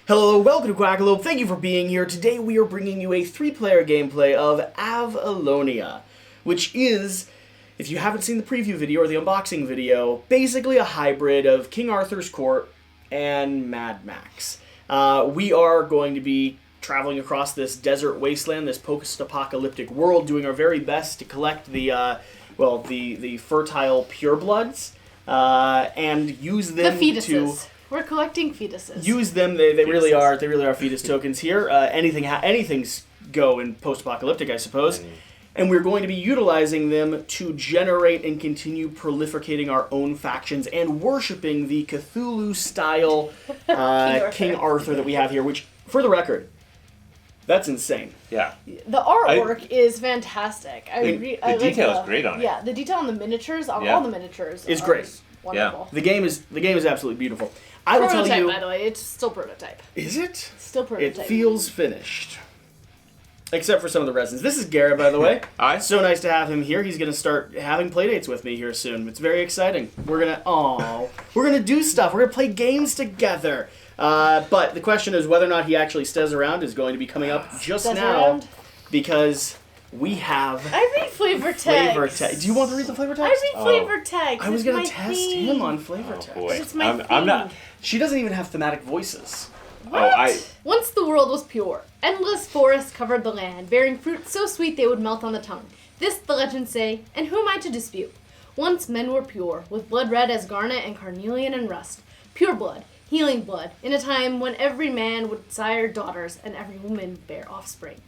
Hello, welcome to Quackalope. Thank you for being here. Today we are bringing you a 3-player gameplay of Avalonia, which is, if you haven't seen the preview video or the unboxing video, basically a hybrid of King Arthur's Court and Mad Max. We are going to be traveling across this desert wasteland, this post-apocalyptic world, doing our very best to collect the fertile purebloods and use them the fetuses. We're collecting fetuses. Use them. They really are. They really are fetus tokens here. Anything's go in post-apocalyptic, I suppose. And we're going to be utilizing them to generate and continue prolificating our own factions and worshipping the Cthulhu-style King Arthur that we have here, which, for the record, that's insane. Yeah. The artwork is fantastic. The detail is great on it. Yeah, the detail on the miniatures, all the miniatures, is great. Wonderful. The game is absolutely beautiful. I will prototype, tell you, by the way, it's still prototype. Is it? Still prototype. It feels finished. Except for some of the resins. This is Garrett, by the way. Hi. So nice to have him here. He's going to start having playdates with me here soon. It's very exciting. We're going to do stuff. We're going to play games together. But the question is whether or not he actually stays around is going to be coming up just now. Because we have... I read flavor text. Do you want to read the flavor text? I read flavor text. I was going to test him on flavor text. Boy. It's my thing. I'm not... She doesn't even have thematic voices. What? Once the world was pure. Endless forests covered the land, bearing fruit so sweet they would melt on the tongue. This the legends say, and who am I to dispute? Once men were pure, with blood red as garnet and carnelian and rust. Pure blood, healing blood, in a time when every man would sire daughters and every woman bear offspring.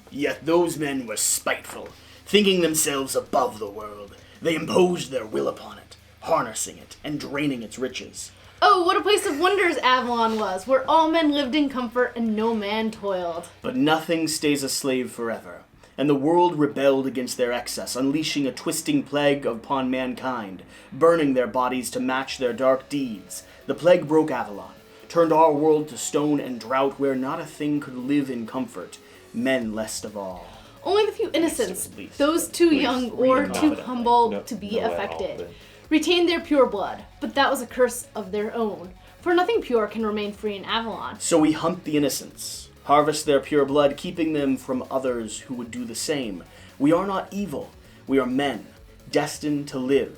Yet those men were spiteful, thinking themselves above the world. They imposed their will upon it, harnessing it and draining its riches. Oh, what a place of wonders Avalon was, where all men lived in comfort and no man toiled. But nothing stays a slave forever, and the world rebelled against their excess, unleashing a twisting plague upon mankind, burning their bodies to match their dark deeds. The plague broke Avalon, turned our world to stone and drought where not a thing could live in comfort, men less of all. Only the few innocents, those too young or too humble to be affected, retained their pure blood, but that was a curse of their own, for nothing pure can remain free in Avalon. So we hunt the innocents, harvest their pure blood, keeping them from others who would do the same. We are not evil, we are men, destined to live.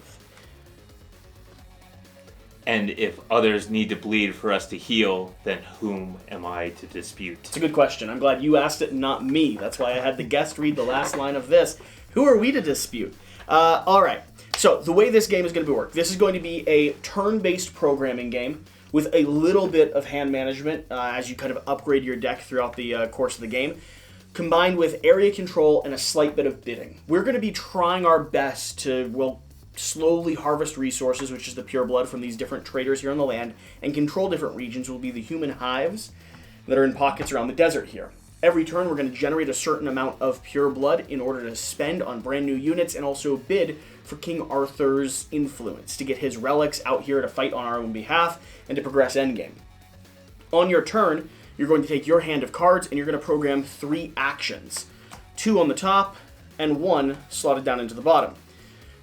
And if others need to bleed for us to heal, then whom am I to dispute? It's a good question. I'm glad you asked it, not me. That's why I had the guest read the last line of this. Who are we to dispute? All right. So the way this game is going to work, this is going to be a turn-based programming game with a little bit of hand management as you kind of upgrade your deck throughout the course of the game, combined with area control and a slight bit of bidding. We're going to be trying our best to, slowly harvest resources, which is the pure blood from these different traders here on the land, and control different regions will be the human hives that are in pockets around the desert here. Every turn, we're going to generate a certain amount of pure blood in order to spend on brand new units and also bid for King Arthur's influence to get his relics out here to fight on our own behalf and to progress endgame. On your turn, you're going to take your hand of cards and you're going to program 3 actions. 2 on the top and 1 slotted down into the bottom.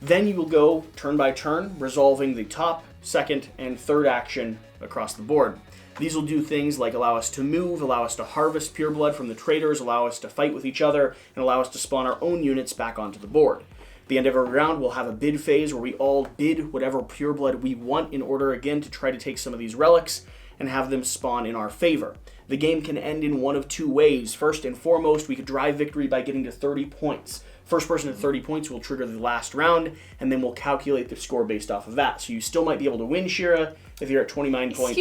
Then you will go turn by turn, resolving the top, second, and third action across the board. These will do things like allow us to move, allow us to harvest pure blood from the traders, allow us to fight with each other, and allow us to spawn our own units back onto the board. At the end of every round, we'll have a bid phase where we all bid whatever pure blood we want in order, again, to try to take some of these relics and have them spawn in our favor. The game can end in one of 2 ways. First and foremost, we could drive victory by getting to 30 points. First person to 30 points will trigger the last round, and then we'll calculate the score based off of that. So you still might be able to win, Shira, if you're at 29 points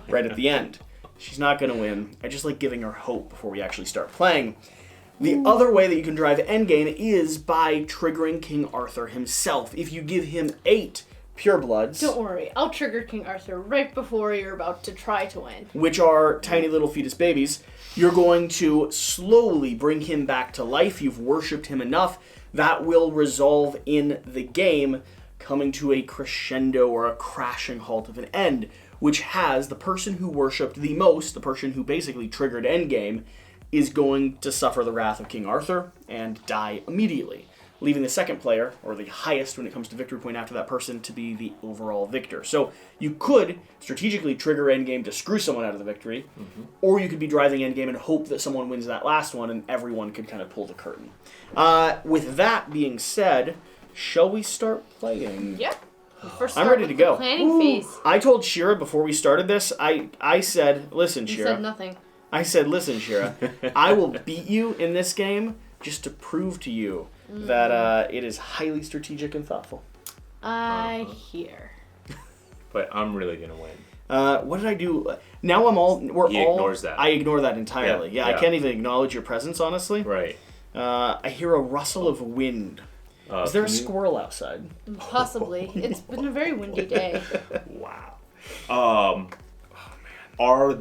right at the end. She's not going to win. I just like giving her hope before we actually start playing. The other way that you can drive endgame is by triggering King Arthur himself. If you give him 8 purebloods... Don't worry, I'll trigger King Arthur right before you're about to try to win. Which are tiny little fetus babies. You're going to slowly bring him back to life. You've worshipped him enough. That will resolve in the game, coming to a crescendo or a crashing halt of an end, which has the person who worshipped the most, the person who basically triggered endgame, is going to suffer the wrath of King Arthur and die immediately. leaving the second player, or the highest when it comes to victory point after that person, to be the overall victor. So you could strategically trigger Endgame to screw someone out of the victory, or you could be driving Endgame and hope that someone wins that last one and everyone could kind of pull the curtain. With that being said, shall we start playing? Yep. We first I'm start ready with to go. The planning phase. I told Shira before we started this, I said, listen, You Shira. said nothing. I said, listen, Shira, I will beat you in this game just to prove to you that it is highly strategic and thoughtful. I hear. But I'm really gonna win. What did I do? Now He ignores that. I ignore that entirely. Yeah, I yeah. can't even acknowledge your presence, honestly. Right. I hear a rustle of wind. Is there a squirrel outside? Possibly. It's been a very windy day. Wow. Are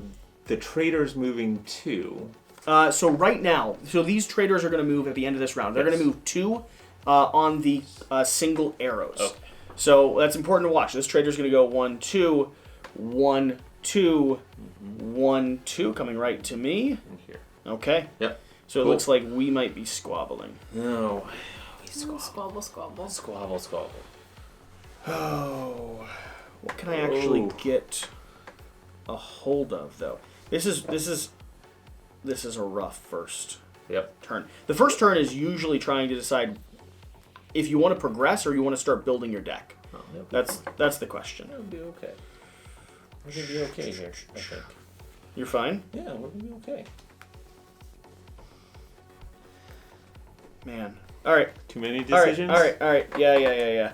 the traders moving too? So right now, these traders are going to move at the end of this round. They're going to move 2 on the single arrows. Okay. So that's important to watch. This trader's going to go 1, 2, 1, 2, 1, 2, coming right to me. In here. Okay. Yep. So it looks like we might be squabbling. No. Squabble, squabble. Squabble, squabble. Oh, what can I actually get a hold of though? This is a rough first turn. The first turn is usually trying to decide if you want to progress or you want to start building your deck. Oh, That's the question. It'll be okay. We're gonna be okay here, I think. You're fine? Yeah, we're gonna be okay. Man. Alright. Too many decisions? Alright. Yeah.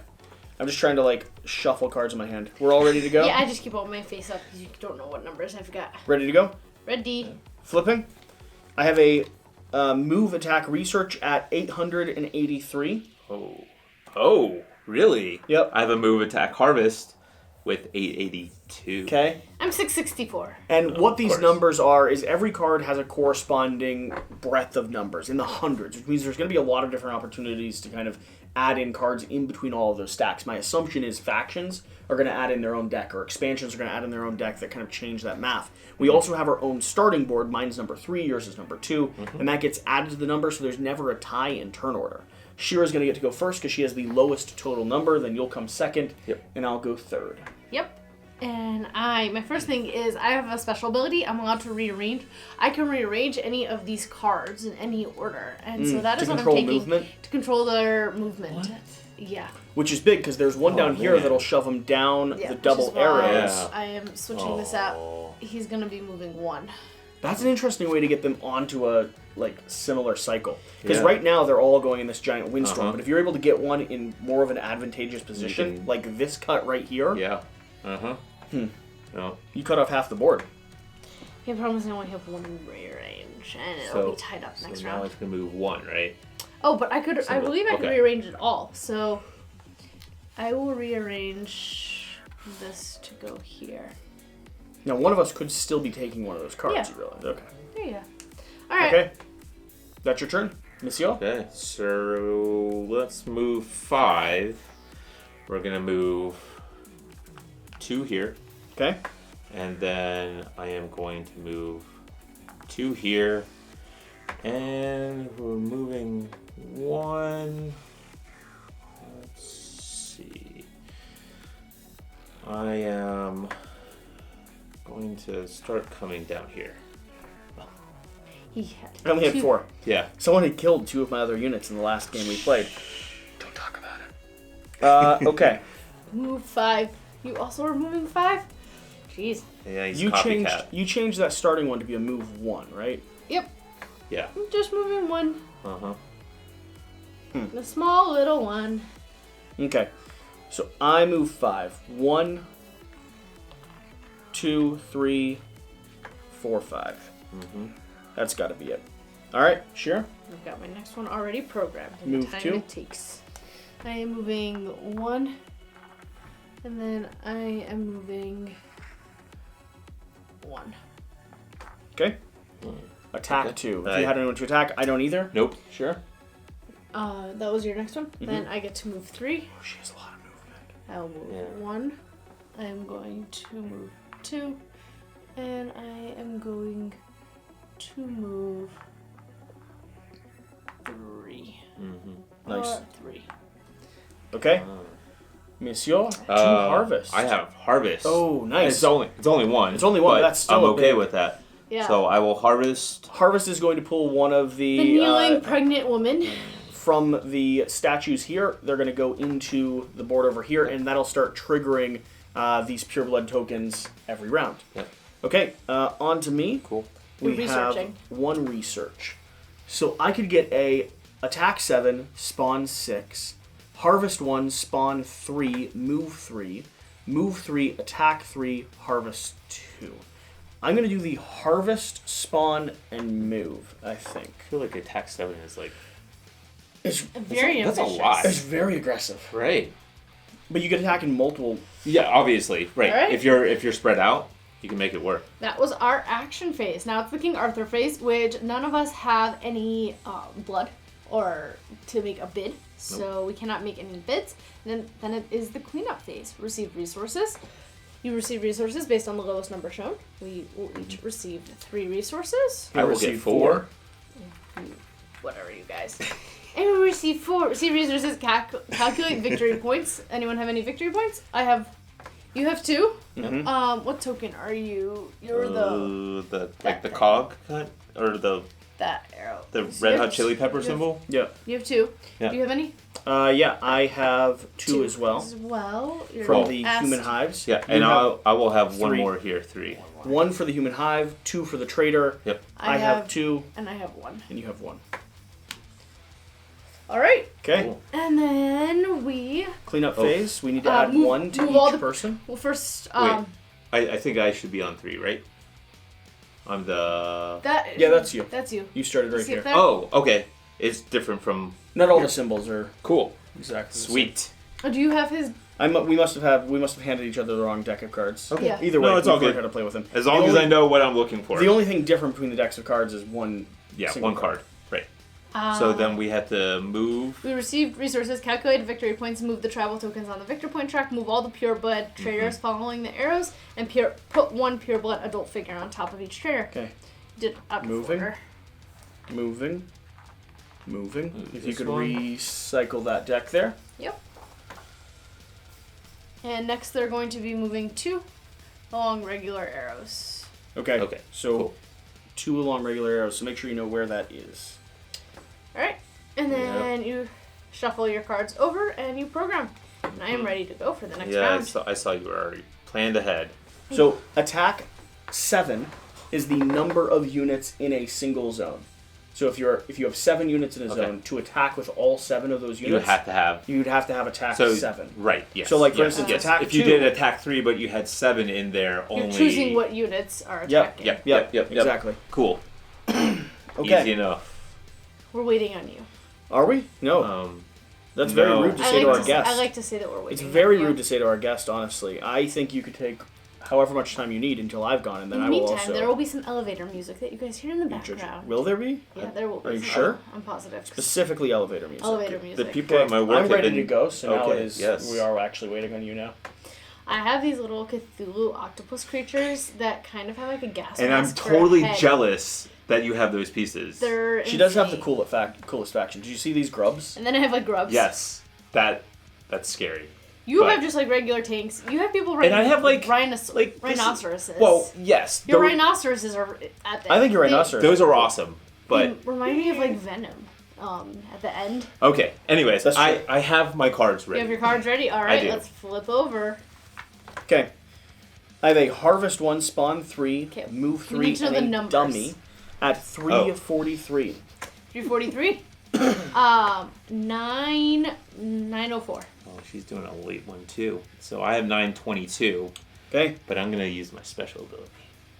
I'm just trying to shuffle cards in my hand. We're all ready to go? Yeah, I just keep all my face up because you don't know what numbers I forgot. Ready to go? Ready. Flipping. I have a move attack research at 883. Oh, really? Yep. I have a move attack harvest with 882. Okay. I'm 664. And what these course. numbers are is every card has a corresponding breadth of numbers in the hundreds, which means there's going to be a lot of different opportunities to kind of add in cards in between all of those stacks. My assumption is factions are going to add in their own deck, or expansions are going to add in their own deck that kind of change that math. We also have our own starting board. Mine's number 3, yours is number 2, and that gets added to the number, so there's never a tie in turn order. Shira's going to get to go first because she has the lowest total number, then you'll come second, and I'll go third. Yep. And my first thing is I have a special ability. I'm allowed to rearrange. I can rearrange any of these cards in any order. And so that is what I'm taking. Movement? To control their movement. What? Yeah. Which is big because there's one down here man. that'll shove him down the Which is double why arrows. Yeah. I am switching this out. He's going to be moving 1. That's an interesting way to get them onto a similar cycle. Because Yeah. right now they're all going in this giant windstorm. But if you're able to get one in more of an advantageous position, like this cut right here, Yeah. No. you cut off half the board. The problem is I only have 1 rearrange, and it'll be tied up next so now round. it's gonna move 1, right? Oh, but I believe I could Okay. rearrange it all. So I will rearrange this to go here. Now one of us could still be taking one of those cards, Yeah. you realize. Okay. There you go. All right. Okay. That's your turn, Monsieur. Okay, so let's move 5. We're gonna move 2 here. Okay. And then I am going to move 2 here. And we're moving 1. Let's see. I am going to start coming down here. He had I only had 2. 4. Yeah. Someone had killed 2 of my other units in the last game we played. Don't talk about it. Okay. Move 5. You also are moving 5? Jeez. Yeah, he's You copycat. changed that starting one to be a move 1, right? Yep. Yeah. I'm just moving 1. Uh-huh. A small little one. Okay. So I move 5. 1, 2, 3, 4, 5. That's got to be it. All right, sure. I've got my next one already programmed. And Move the time 2. it takes. I am moving 1. And then I am moving 1. Okay. Attack Okay. 2. If you had anyone to attack, I don't either. Nope. Sure. That was your next one. Then I get to move 3. Oh, she has a lot of movement. I'll move 1. I am going to move 2. And I am going to move 3. Nice. Okay. Monsieur, to harvest. I have harvest. Oh, nice. It's only one. It's only one, But that's still I'm a okay big- with that. Yeah. So I will harvest. Harvest is going to pull one of The kneeling pregnant woman. from the statues here. They're going to go into the board over here, and that'll start triggering these pure blood tokens every round. Yep. Okay, on to me. Cool. We We're have researching. one research. So I could get a attack 7, spawn 6, harvest 1, spawn 3, move 3, attack 3, harvest 2. I'm going to do the harvest, spawn, and move, I think. I feel like attack 7 is like. It's Very that's a ambitious. lot. It's very aggressive. Right. But you can attack in multiple. Yeah, obviously. Right. All right. If you're spread out, you can make it work. That was our action phase. Now it's the King Arthur phase, which none of us have any blood or to make a bid, so we cannot make any bids. And then it is the cleanup phase. Receive resources. You receive resources based on the lowest number shown. We will each receive 3 resources. I will receive get 4. Whatever, you guys. And we receive 4. Receive resources. Calculate victory points. Anyone have any victory points? You have 2. Mm-hmm. What token are you? You're the the cog cut or that arrow. the You red have hot chili t- pepper you have- symbol. Yeah. You have 2. Yeah. Do you have any? Yeah, I have 2 as well. As well. You're From the asked- human hives. Yeah, You and have I will have 1 3. more here. 3. 1 for the human hive, 2 for the trader. Yep. I have 2, And I have 1. and you have 1. All right. Okay. Cool. And then we Cleanup Oh. phase. We need to add move- 1 to move all each the- person. well first Wait. I think I should be on 3, right? I'm the. that Yeah, that's you. That's you. You started right See up here. there? Oh, okay. It's different from. Not all the symbols are Cool. exactly the same. Sweet. Oh, do you have his? We must have handed each other the wrong deck of cards. Okay. Yeah. Either way, No, it's all we've learned good. how to play with them. As The long as only- I know what I'm looking for. The only thing different between the decks of cards is one. Yeah, single 1 card. Right. So then we have to move. We received resources, calculated victory points, move the travel tokens on the victor point track, move all the pure blood traders following the arrows, and put 1 pure blood adult figure on top of each trader. Okay. Did up Moving. order. Moving. If you This could one. recycle that deck there. Yep. And next they're going to be moving 2 long regular arrows. Okay. Okay, So cool. 2 long regular arrows. So make sure you know where that is. Alright. And then you shuffle your cards over and you program. And I am ready to go for the next Yeah, round. I saw you were already planned ahead. So attack 7 is the number of units in a single zone. So if you have 7 units in a Okay. zone, to attack with all 7 of those You units, have to have. you'd have to have attack So 7. Right. Yes. So, like, for yes, instance, yes. attack If you 2 did attack 3, but you had 7 in there, You're only. choosing what units are Yep, attacking. Yep. Exactly. Cool. Okay. Easy enough. We're waiting on you. Are we? No. That's very no. rude to say to our I guest. like to say that we're waiting. It's very on you. rude to say to our guest, honestly. I think you could take however much time you need until I've gone, and then In I the will meantime, also. there will be some elevator music that you guys hear in the background. Will there be? Yeah, there will be. Are you some- sure? I'm positive. Specifically elevator music. Elevator The music. people at my work I'm have ready been. to go, so now it Okay, is. yes. We are actually waiting on you now. I have these little Cthulhu octopus creatures that kind of have like a gas And I'm mask for a totally head. jealous that you have those pieces. They're She does have the insane. coolest faction. Did you see these grubs? And then I have like grubs. Yes. That's scary. You But- have just like regular tanks. You have people And I have, like- rhinos- like, this is- rhinoceroses. Well, yes. Your those- rhinosauruses are at the I think your they- rhinoceros. Those are awesome. But They remind me of like Venom. At the end. okay. Anyways, That's true. I have my cards You ready. have your cards ready? Alright, do. let's flip over. Okay. I have a harvest 1, spawn 3, Okay, move we 3, need to know and the a numbers. dummy at 343. 343. 904. Oh, she's doing a late one too. So I have 922, Okay. but I'm gonna use my special ability.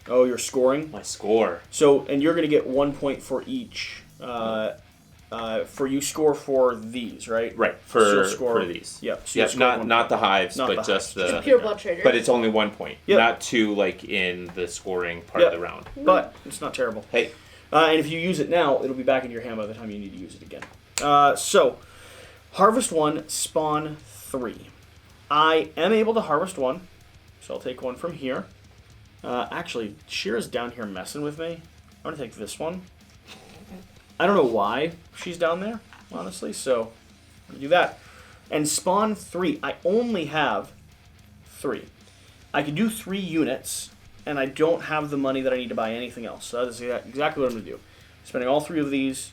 Oh, you're scoring. My score. So, and you're going to get 1 point for each. For you score for these, right? Right, So you'll for score, these. Yep. So you'll Yep, score not 1 not the hives, Not but the just hives. the. Pure blood trader. But it's only 1 point, Yep. not 2 like in the scoring part Yep. of the round. But it's not terrible. Hey, And if you use it now, it'll be back in your hand by the time you need to use it again. So, harvest 1, spawn 3. I am able to harvest 1, so I'll take 1 from here. Actually, Shira's down here messing with me. I'm going to take this one. I don't know why she's down there, honestly, so I'm going to do that. and spawn 3. I only have 3. I can do 3 units, and I don't have the money that I need to buy anything else. So that is exactly what I'm going to do. Spending all 3 of these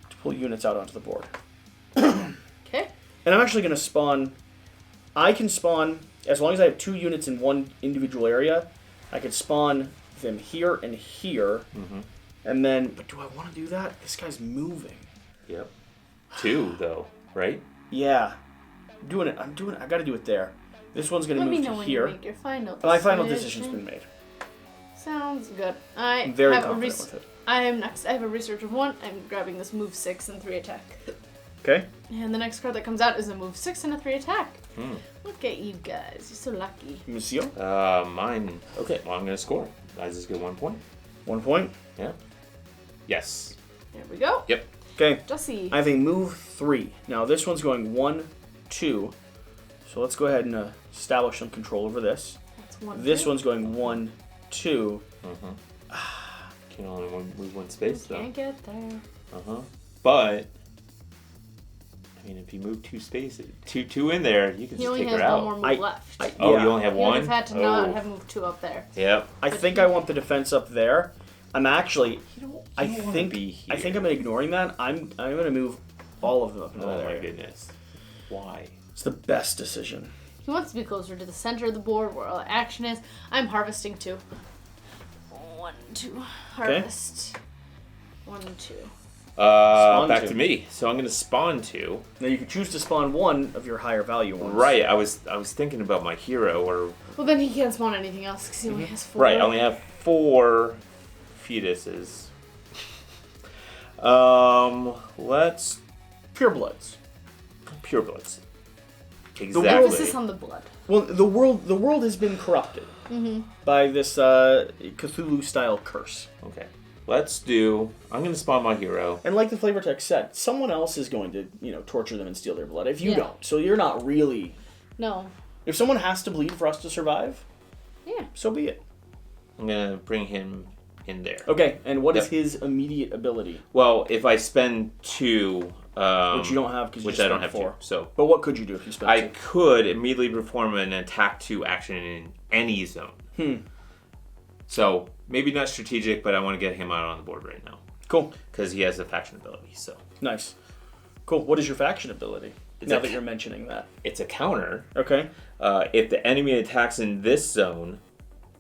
to pull units out onto the board. Okay. And I'm actually going to spawn... I can spawn, as long as I have 2 units in one individual area, I could spawn them here and here. Mm-hmm. And then... But do I want to do that? This guy's moving. Yep. 2, though, right? Yeah. I'm doing it. I got to do it there. This one's going to Let me move know to when here. you make your final My final decision's been made. Sounds good. I'm very confident with it. I am next. I have a research of 1. I'm grabbing this move 6 and 3 attack. Okay. And the next card that comes out is a move 6 and a 3 attack. Hmm. Look at you guys. You're so lucky. Monsieur? Mine. Okay, well, I'm going to score. I just get 1 point. 1 point. Yeah. Yes. There we go. Yep. Okay. Jesse. I have a move 3. Now this one's going 1, 2. So let's go ahead and establish some control over this. That's 1. This 3. one's going 1, 2. Can only move 1 space, though. Can't get there. But, I mean, if you move 2 spaces, two in there, you can He just only take has her one out. more move left. Yeah. You only have He 1? would have had to not have moved 2 up there. Yep. I think I want the defense up there. I'm actually... I wanna think be here. I think I'm ignoring that. I'm going to move all of them up into that Oh my area. goodness. Why? It's the best decision. He wants to be closer to the center of the board where all the action is. I'm harvesting 2. 1, 2. Harvest. 1, 2. Back 2. to me. So I'm going to spawn 2. Now you can choose to spawn 1 of your higher value ones. Right. I was thinking about my hero or... Well, then he can't spawn anything else because he only has 4. Right. I only have 4 fetuses. Let's... Purebloods. Purebloods. Emphasis Exactly. Emphasis on the blood. Well, the world has been corrupted by this Cthulhu-style curse. Okay. Let's do... I'm going to spawn my hero. And like the flavor text said, someone else is going to, torture them and steal their blood if you Yeah. don't. So you're not really... No. If someone has to bleed for us to survive, Yeah. so be it. I'm going to bring him in there. Okay, and what is Yep. his immediate ability? Well, if I spend 2... Which you don't have because you Which just I don't spent have 4. 2. So But what could you do if you spent I 2? could immediately perform an attack 2 action in any zone. So maybe not strategic, but I want to get him out on the board right now Cool. because he has a faction ability. So Nice. Cool. What is your faction ability? It's now a- that you're mentioning that. it's a counter. Okay. If the enemy attacks in this zone,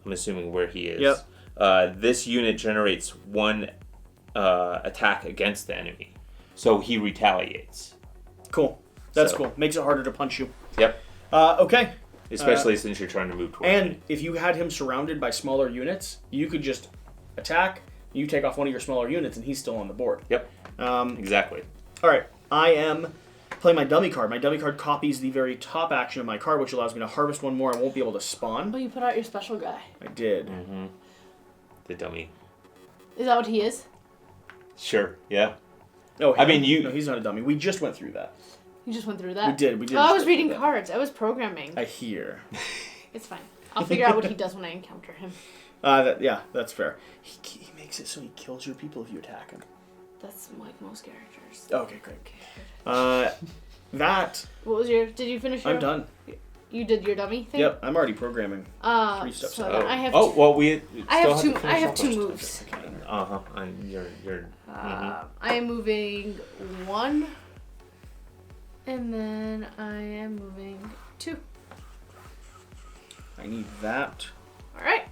I'm assuming where he is. Yep. This unit generates 1 attack against the enemy, so he retaliates. Cool. That's So- cool. Makes it harder to punch you. Yep. Okay. Especially since you're trying to move towards And me. if you had him surrounded by smaller units, you could just attack, you take off one of your smaller units, and he's still on the board. Yep. Exactly. All right. I am playing my dummy card. My dummy card copies the very top action of my card, which allows me to harvest 1 more. I won't be able to spawn. Oh, you put out your special guy. I did. The dummy. Is that what he is? Sure. Yeah. No, I mean, No, he's not a dummy. We just went through that. You just went through that? We did. Oh, I was reading cards. I was programming. I hear. It's fine. I'll figure out what he does when I encounter him. That's fair. He makes it so he kills your people if you attack him. That's like most characters. Okay, great. That What was your... Did you finish your... I'm done. You did your dummy thing? Yep, I'm already programming. 3 steps so ahead. then I have Oh, two, well, we I still have two. to I finish have off 2 our- moves. Uh-huh. And you're I am moving 1, and then I am moving 2. I need that. All right,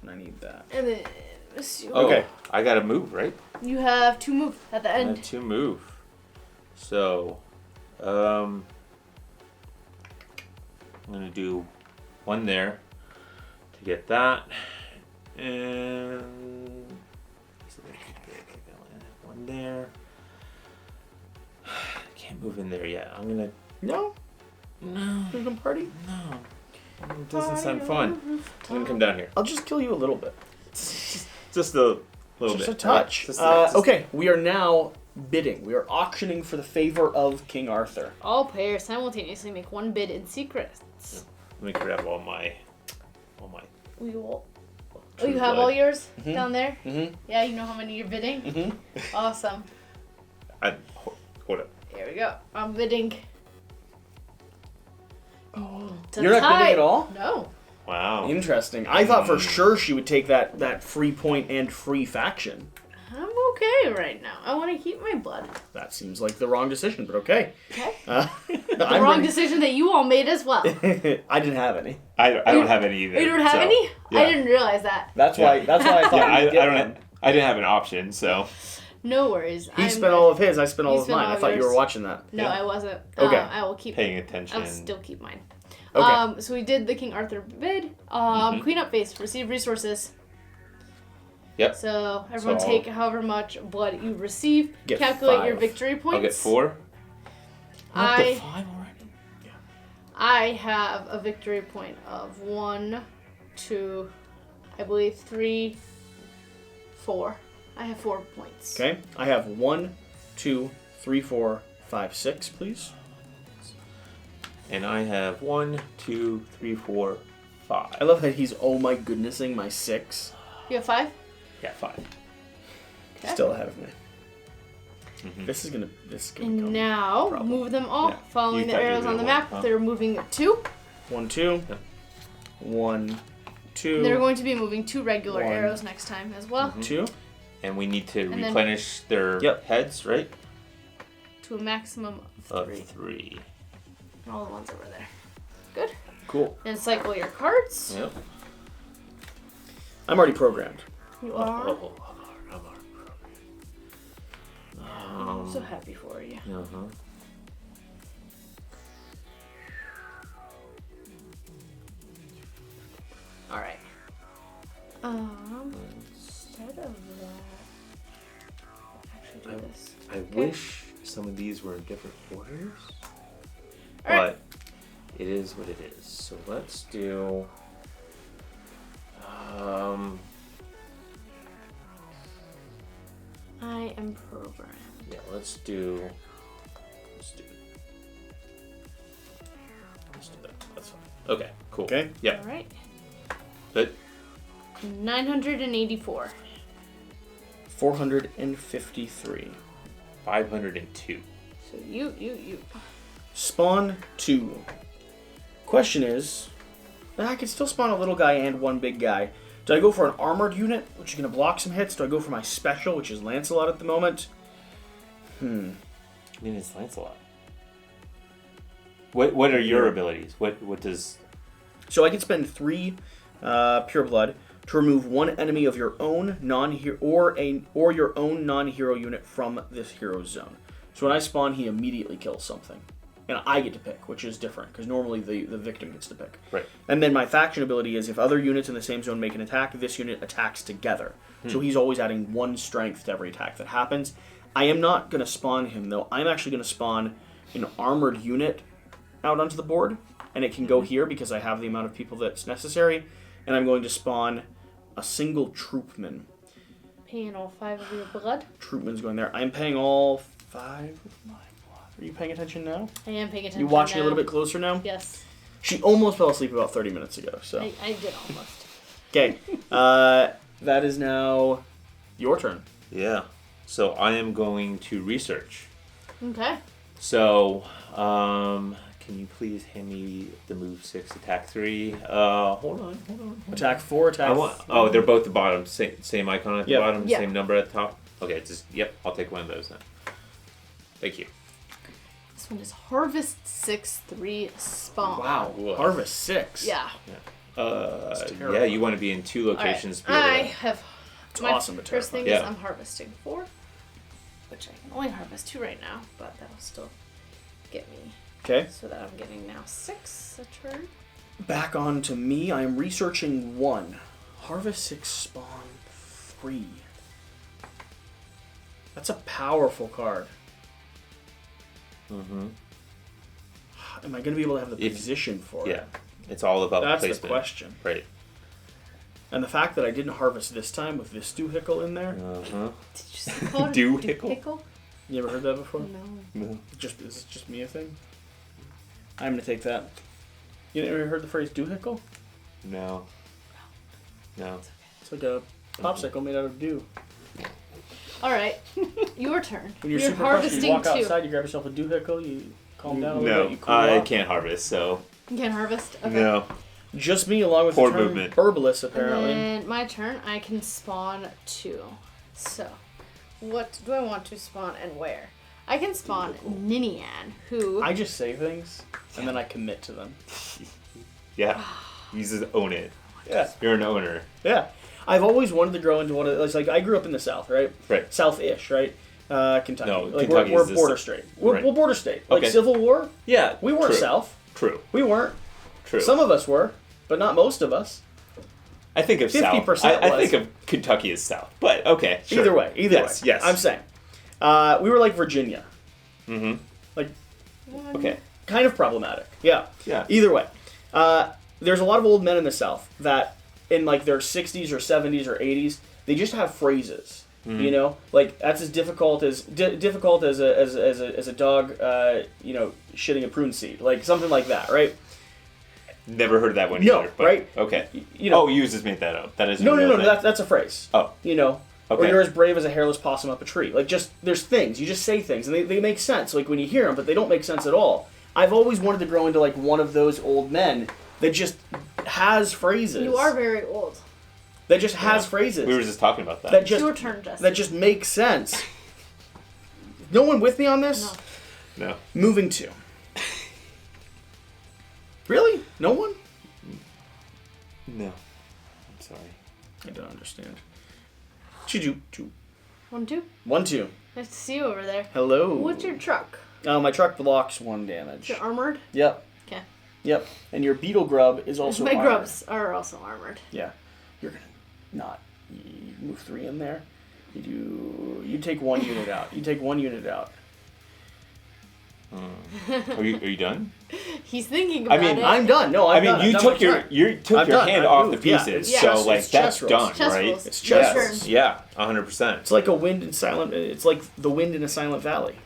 And I need that. and then let's see. Oh, Okay. I got to move, right? You have 2 moves at the I end. have 2 move. So, I'm going to do 1 there to get that. And 1 there. Can't move in there yet. I'm going to... No? No. You're gonna party? No. It doesn't sound fun. I'm going to come down here. I'll just kill you a little bit. Just a little Just bit. a touch. Just a- Okay, we are now bidding. We are auctioning for the favor of King Arthur. All players simultaneously make 1 bid in secret. Let me grab all my... We will. Oh, True you have blood. all yours Mhm. down there? Mm-hmm. Yeah, you know how many you're bidding? Mm-hmm. Awesome. Hold up. Here we go. I'm bidding. You're not bidding at all? No. Wow. Interesting. I thought for sure she would take that free point and free faction. I'm okay right now. I want to keep my blood. That seems like the wrong decision, but okay. Okay. The wrong decision that you all made as well. I didn't have any. I don't have any either. You don't have any? Yeah. I didn't realize that. That's why I thought I didn't have an option, so. No worries. He spent all of his, I spent all of mine. I thought you yours. were watching that. No, I wasn't. Okay. I will keep paying attention. I'll still keep mine. Okay. So we did the King Arthur bid. Queen up face, receive resources. Yep. So everyone So take however much blood you receive. Get Calculate 5. your victory points. I'll get 4. Up to 5 already? Yeah. I have a victory point of 1, 2, I believe 3, 4. I have 4 points. Okay. I have 1, 2, 3, 4, 5, 6, please. And I have 1, 2, 3, 4, 5. I love that he's oh my goodnessing my 6. You have 5? Yeah, 5. Okay. Still ahead of me. Mm-hmm. This is gonna And come. now, problem. move them all, Yeah. following You the thought you arrows were on the gonna map. one, huh? They're moving 2. 1, 2. Yeah. 1, 2. And they're going to be moving 2 regular 1. arrows next time as well. 2. And we need to And then- replenish their Yep. heads, right? To a maximum of 3. Of 3. And all the ones over there. Good. Cool. And cycle your cards. Yep. I'm already programmed. You are. Oh, I'm so happy for you. uh-huh. Alright. Instead of that, actually do this. I wish some of these were in different orders. All right. But it is what it is. So let's do. I am programmed. Yeah, let's do. Let's do that. That's fine. Okay, cool. Okay. Yep. Alright. Good. 984. 453. 502. So you. Spawn 2. Question is, I could still spawn a little guy and one big guy. Do I go for an armored unit, which is going to block some hits? Do I go for my special, which is Lancelot at the moment? I mean, it's Lancelot. What are your abilities? What does... So I can spend 3 pure blood to remove one enemy of your own non-hero or your own non-hero unit from this hero's zone. So when I spawn, he immediately kills something. And I get to pick, which is different, because normally the victim gets to pick. Right. And then my faction ability is if other units in the same zone make an attack, this unit attacks together. So he's always adding 1 strength to every attack that happens. I am not going to spawn him, though. I'm actually going to spawn an armored unit out onto the board, and it can go here because I have the amount of people that's necessary. And I'm going to spawn a single troopman. Paying all 5 of your blood. Troopman's going there. I'm paying all 5 of my blood. Are you paying attention now? I am paying attention. You watching now. a little bit closer now? Yes. She almost fell asleep about 30 minutes ago, so. I did almost. Okay. That is now your turn. Yeah. So I am going to research. Okay. So, can you please hand me the move 6, attack 3? Hold on. Attack 4, attack 3. They're both the bottom. Same icon at the Yep. bottom, Yep. same number at the top. Okay, I'll take one of those then. Thank you. This one is Harvest 6-3 Spawn. Wow. Whoa. Harvest 6. Yeah. terrible. Yeah, you want to be in 2 locations. Alright. I To be able have. It's My awesome, but first thing terrifying. is Yeah. I'm harvesting 4, which I can only harvest 2 right now, but that'll still get me Okay. so that I'm getting now 6 a turn. Back on to me. I am researching 1. Harvest 6, spawn 3. That's a powerful card. Mm-hmm. Am I going to be able to have the If- position for Yeah, it? it's all about That's placement. the question. Right. And the fact that I didn't harvest this time with this doohickle in there. Uh-huh. Did you say call it a Doohickle? doohickle? You ever heard that before? No. No. Is it just me a thing? I'm going to take that. You ever heard the phrase doohickle? No. No. It's like a popsicle made out of dew. All right, your turn. When you're You're super crushed, you harvesting walk two. outside, you grab yourself a doohickle, you calm down a little bit, you cool I off. can't harvest, so You can't harvest. Okay. no. Just me, along with Poor the term movement. herbalist, apparently. And my turn. I can spawn 2. So, what do I want to spawn and where? I can spawn Ninian, who I just say things, and then I commit to them. Yeah. You just own it. Yeah. You're an owner. Yeah. I've always wanted to grow into one of those. Like, I grew up in the South, right? Right. South-ish, right? Kentucky. No, like, Kentucky we're is the border s- state. right. We're border state. Like, Okay. Civil War, Yeah. we weren't true. South. True. We weren't. True. Some of us were, but not most of us. I think of 50% South. I was. think of Kentucky as South, but okay. Sure. Either way. Yes. Yes. I'm saying. We were like Virginia. Mm-hmm. Like, Okay. kind of problematic. Yeah. Yeah. Either way. There's a lot of old men in the South that, in like their 60s or 70s or 80s, they just have phrases. Mm-hmm. You know, like that's as difficult as a dog, shitting a prune seed, like something like that, right? Never heard that one No, either. But, right? Okay. You know, Oh, you just made that up. That is no, real thing. that's a phrase. Oh. You know, Okay. or you're as brave as a hairless possum up a tree. Like, just there's things you just say things, and they make sense. Like when you hear them, but they don't make sense at all. I've always wanted to grow into like one of those old men that just has phrases. you are very old. That just has phrases. We were just talking about that. that It's your just turn, Jesse. that just makes sense. No one with me on this? No. No. Moving to. Really? No one? No. I'm sorry. I don't understand. Choo. 1, 2. 1, 2. Nice to see you over there. Hello. What's your truck? My truck blocks 1 damage. You're armored? Yep. Okay. Yep. And your beetle grub is also My armored. grubs are also armored. Yeah. You're gonna not. You move 3 in there. You take 1 unit out. You take 1 unit out. Are you done? He's thinking about it. I'm done. No, I'm done. you I'm took done. your I'm done. hand I off moved. the Yeah, pieces, it's so chess- like it's that's chess done, rolls. Chess right? rolls. It's Your chess turn. rolls. Yeah, 100%. It's like a wind in silent. It's like the wind in a silent valley.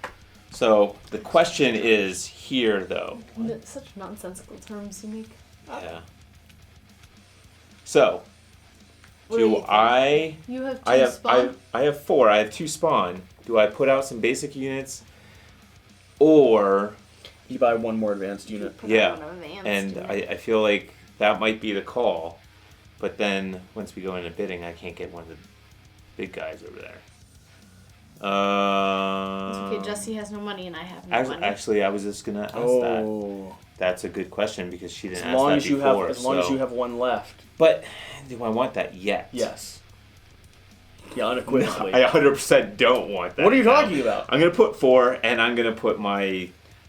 So the question is here, though. Such nonsensical terms you make. Yeah. So What do you do think? I? You have 2 I have spawn? I have 4. I have 2 spawn. Do I put out some basic units, or You buy 1 more advanced unit. Put yeah? on an advanced And unit. I feel like that might be the call, but then once we go into bidding, I can't get one of the big guys over there. It's okay, Jesse has no money and I have no money. Actually, I was just gonna ask that. Oh. That's a good question because she didn't As ask long that as you before. have, as long as so- you have 1 left. But do I want that yet? Yes. Yeah, No, unequivocally. I 100% don't want that. What are you now. talking about? I'm gonna put 4, and I'm gonna put my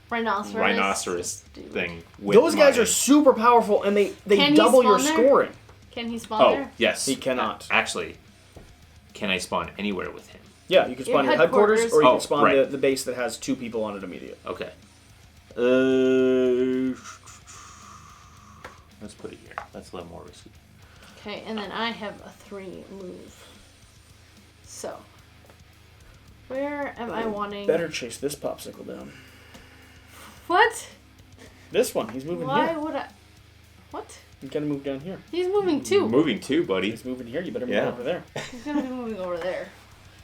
rhinoceros Dude. thing. With Those guys my- are super powerful, and they Can he double your spawn there? scoring. Can he spawn Oh there? yes, He cannot. Actually, can I spawn anywhere with him? Yeah, you can spawn Your your headquarters, headquarters. or you Oh, can spawn right. the base that has 2 people on it immediate. Okay. Let's put it here. That's a little more risky. Okay, and then I have a 3 move. So, where am I wanting? Better chase this popsicle down. What? This one, he's moving Why here. would I? What? You gotta move down here. He's moving too. Moving too, buddy. He's moving here. You better move Yeah. over there. He's gonna be moving over there.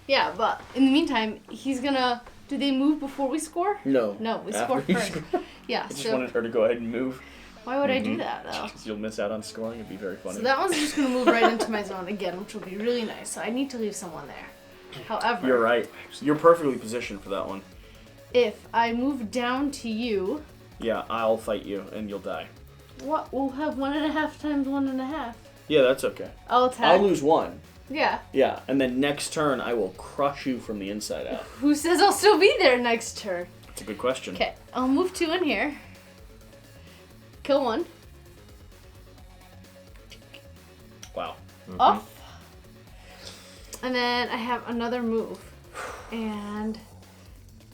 Yeah, but in the meantime, he's gonna. Do they move before we score? No. No, we After score you first. score. Yeah. I just So wanted her to go ahead and move, why would I do that though? because you'll miss out on scoring. It'd be very funny. So that one's just gonna move right into my zone again, which will be really nice. So I need to leave someone there. However, You're right. You're perfectly positioned for that one. if I move down to you, Yeah, I'll fight you, and you'll die. what? We'll have 1.5 times 1.5. Yeah, that's okay. I'll attack. I'll lose 1. Yeah. Yeah, and then next turn I will crush you from the inside out. Who says I'll still be there next turn? That's a good question. Okay, I'll move 2 in here. Kill 1. Wow. Off. And then I have another move. And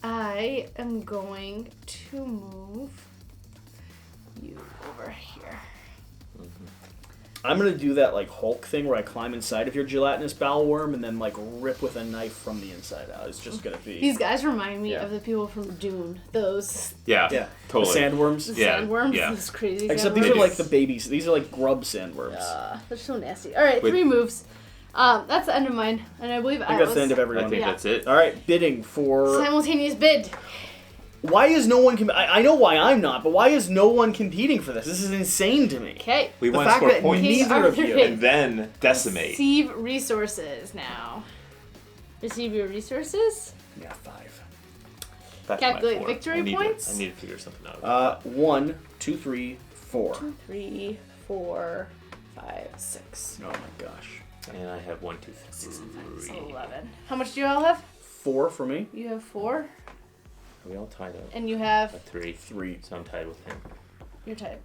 I am going to move you over here. I'm gonna do that like Hulk thing where I climb inside of your gelatinous bowel worm and then like rip with a knife from the inside out. It's just gonna be These guys remind me Yeah. of the people from Dune. Those Yeah. yeah, Totally. the sandworms. Yeah, sandworms. yeah. Those crazy Except sandworms. these are like the babies. These are like grub sandworms. They're so nasty. All right, Wait. 3 moves. That's the end of mine, and I believe I think that's the end of everyone. I think that's it. All right, bidding for... Simultaneous bid. Why is no one... I know why I'm not, but why is no one competing for this? This is insane to me. Okay. We The want to fact score that points. neither of you... And then decimate. Receive resources now. Receive your resources. Yeah, 5. That's Calculate my 4. victory I need points? I need to figure something out. 1, 2, 3, 4. 2, 3, 4, 5, 6. Oh my gosh. And I have 1, 2, 3. 11. How much do you all have? 4 for me. You have 4. Are we all tied up? And you have... A 3. 3. So I'm tied with him. You're tied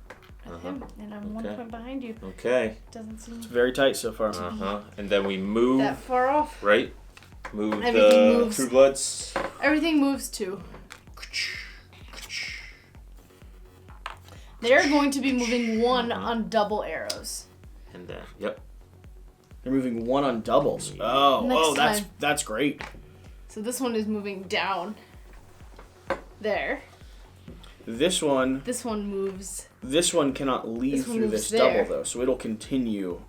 with Uh-huh. him, and I'm 1 Okay. point behind you. Okay. Doesn't seem It's very tight so far. And then we move, that far off. right? Move Everything the moves. True Bloods. Everything moves too. They're going to be moving 1 on double arrows. And then, yep. They're moving 1 on doubles. Oh, Next time. that's great. So this one is moving down. There. This one This one moves. cannot leave This one through moves this there. double though, so it'll continue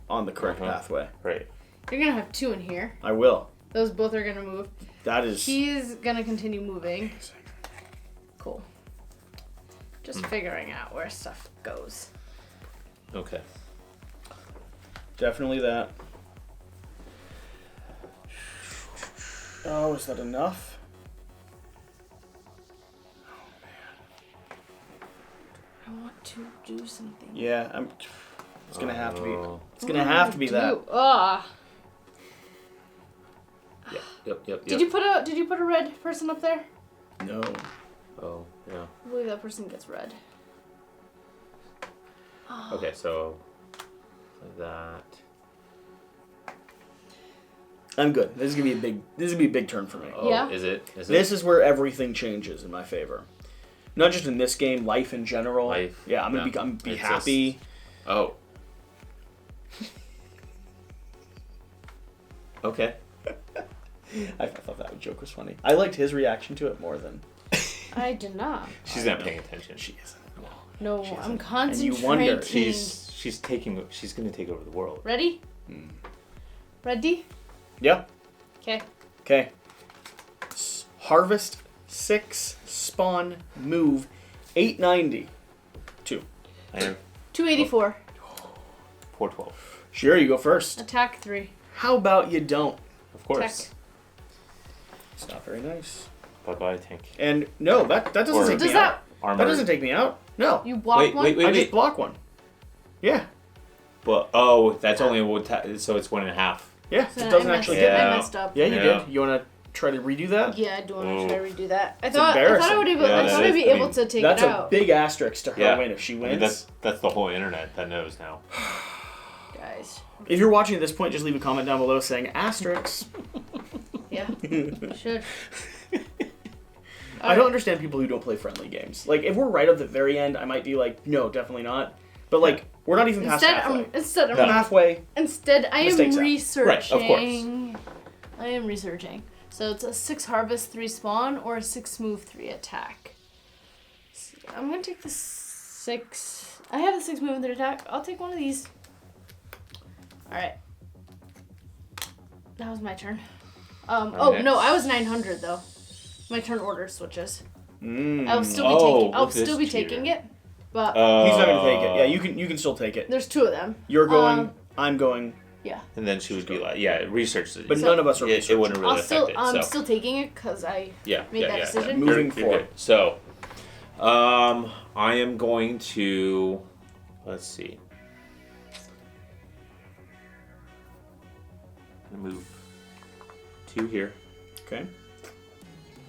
on the correct pathway. Right. You're gonna have 2 in here. I will. Those both are gonna move. That is... He's gonna continue moving. Cool. Just figuring out where stuff goes. Okay. Definitely that. Oh, is that enough? I want to do something. Yeah, it's gonna have to be. Oh. It's gonna have to be that. Ugh. Yep. Did you put a red person up there? No. Oh, yeah. I believe that person gets red. Okay, so like that. I'm good. This is gonna be a big turn for me. Oh, Yeah. Is it? This is where everything changes in my favor. Not just in this game, life in general. Life. Yeah, I'm gonna be happy. Oh. Okay. I thought that joke was funny. I liked his reaction to it more than... I did not. She's not paying attention. She isn't. No, She I'm isn't. concentrating. And you wonder, She's gonna take over the world. Ready? Ready? Yeah. Okay. Okay. Harvest 6, spawn, move, 890. 2. I am 284. 412. Sure, you go first. Attack 3. How about you don't? Of course. Attack. It's not very nice. Bye-bye, tank. And no, that doesn't Or- take Does me that... out. Armor. That doesn't take me out. No. You block Wait, one? wait, I just block one. Yeah. But that's only so it's 1.5. Yeah. So It I doesn't messed actually up. get... Yeah. I messed up. Yeah, you Yeah. did. You want to try to redo that? Yeah, I do want to Ooh. try to redo that. I It's thought I embarrassing. would Yeah, I thought I'd be I able mean, to take That's it a out. big asterisk to her Yeah. win if she I wins. mean, that's the whole internet that knows now. Guys. If you're watching at this point, just leave a comment down below saying asterisk. Yeah. Should. I don't understand people who don't play friendly games. Like, if we're right at the very end, I might be like, no, definitely not. But, like, we're not even past halfway. Instead, Halfway. I am Mistakes happen. researching. Right, of course. I am researching. So it's a 6 harvest, 3 spawn, or a 6 move, 3 attack. I'm gonna take the 6. I have the 6 move and 3 attack. I'll take one of these. Alright. That was my turn. Next. No, I was 900 though. My turn order switches. I'll still be Oh, taking. I'll look at this still be cheater. taking it, but He's not going to take it. Yeah, you can still take it. there's 2 of them. You're going, I'm going, Yeah. And then she would be like, yeah, research it. but So- none of us are it researching. wouldn't really affect it. I'm so. still taking it because I Yeah, made that decision. Moving forward. good. So, I am going to, let's see. I'm gonna move 2 here. Okay.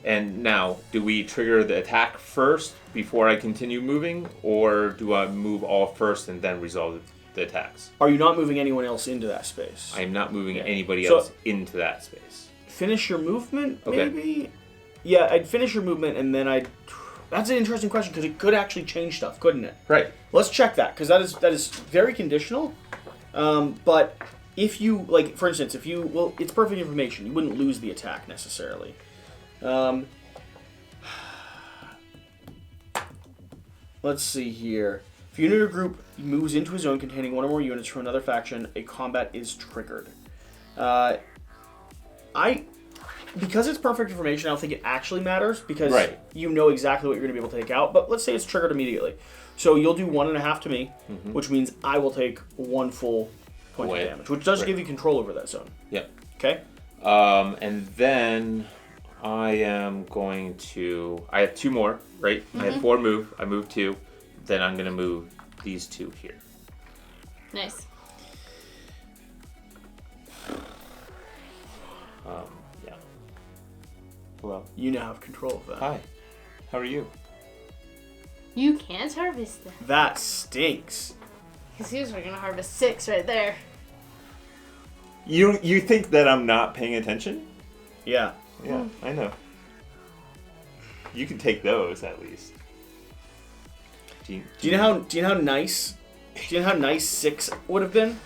And now, do we trigger the attack first before I continue moving, or do I move all first and then resolve the attacks? Are you not moving anyone else into that space? I am not moving anybody So- else into that space. Finish your movement, Okay. maybe? Yeah, I'd finish your movement and then I'd... That's an interesting question because it could actually change stuff, couldn't it? Right. Let's check that because that is very conditional. But if you, like, for instance, if you... Well, it's perfect information. You wouldn't lose the attack necessarily. Let's see here. If a unit or group moves into a zone containing one or more units from another faction, a combat is triggered. Because it's perfect information, I don't think it actually matters because Right. you know exactly what you're going to be able to take out. But let's say it's triggered immediately. So you'll do 1.5 to me, which means I will take 1 full point Wait. of damage, which does Right. give you control over that zone. Yep. Okay? And then I am going to... I have 2 more, right? I have 4 move. I move 2. Then I'm going to move these 2 here. Nice. Yeah. Hello. You now have control of that. Hi. How are you? You can't harvest them. That stinks. Because he was going to harvest 6 right there. You think that I'm not paying attention? Yeah. Yeah, I know. You can take those at least. Do you know how nice 6 would have been?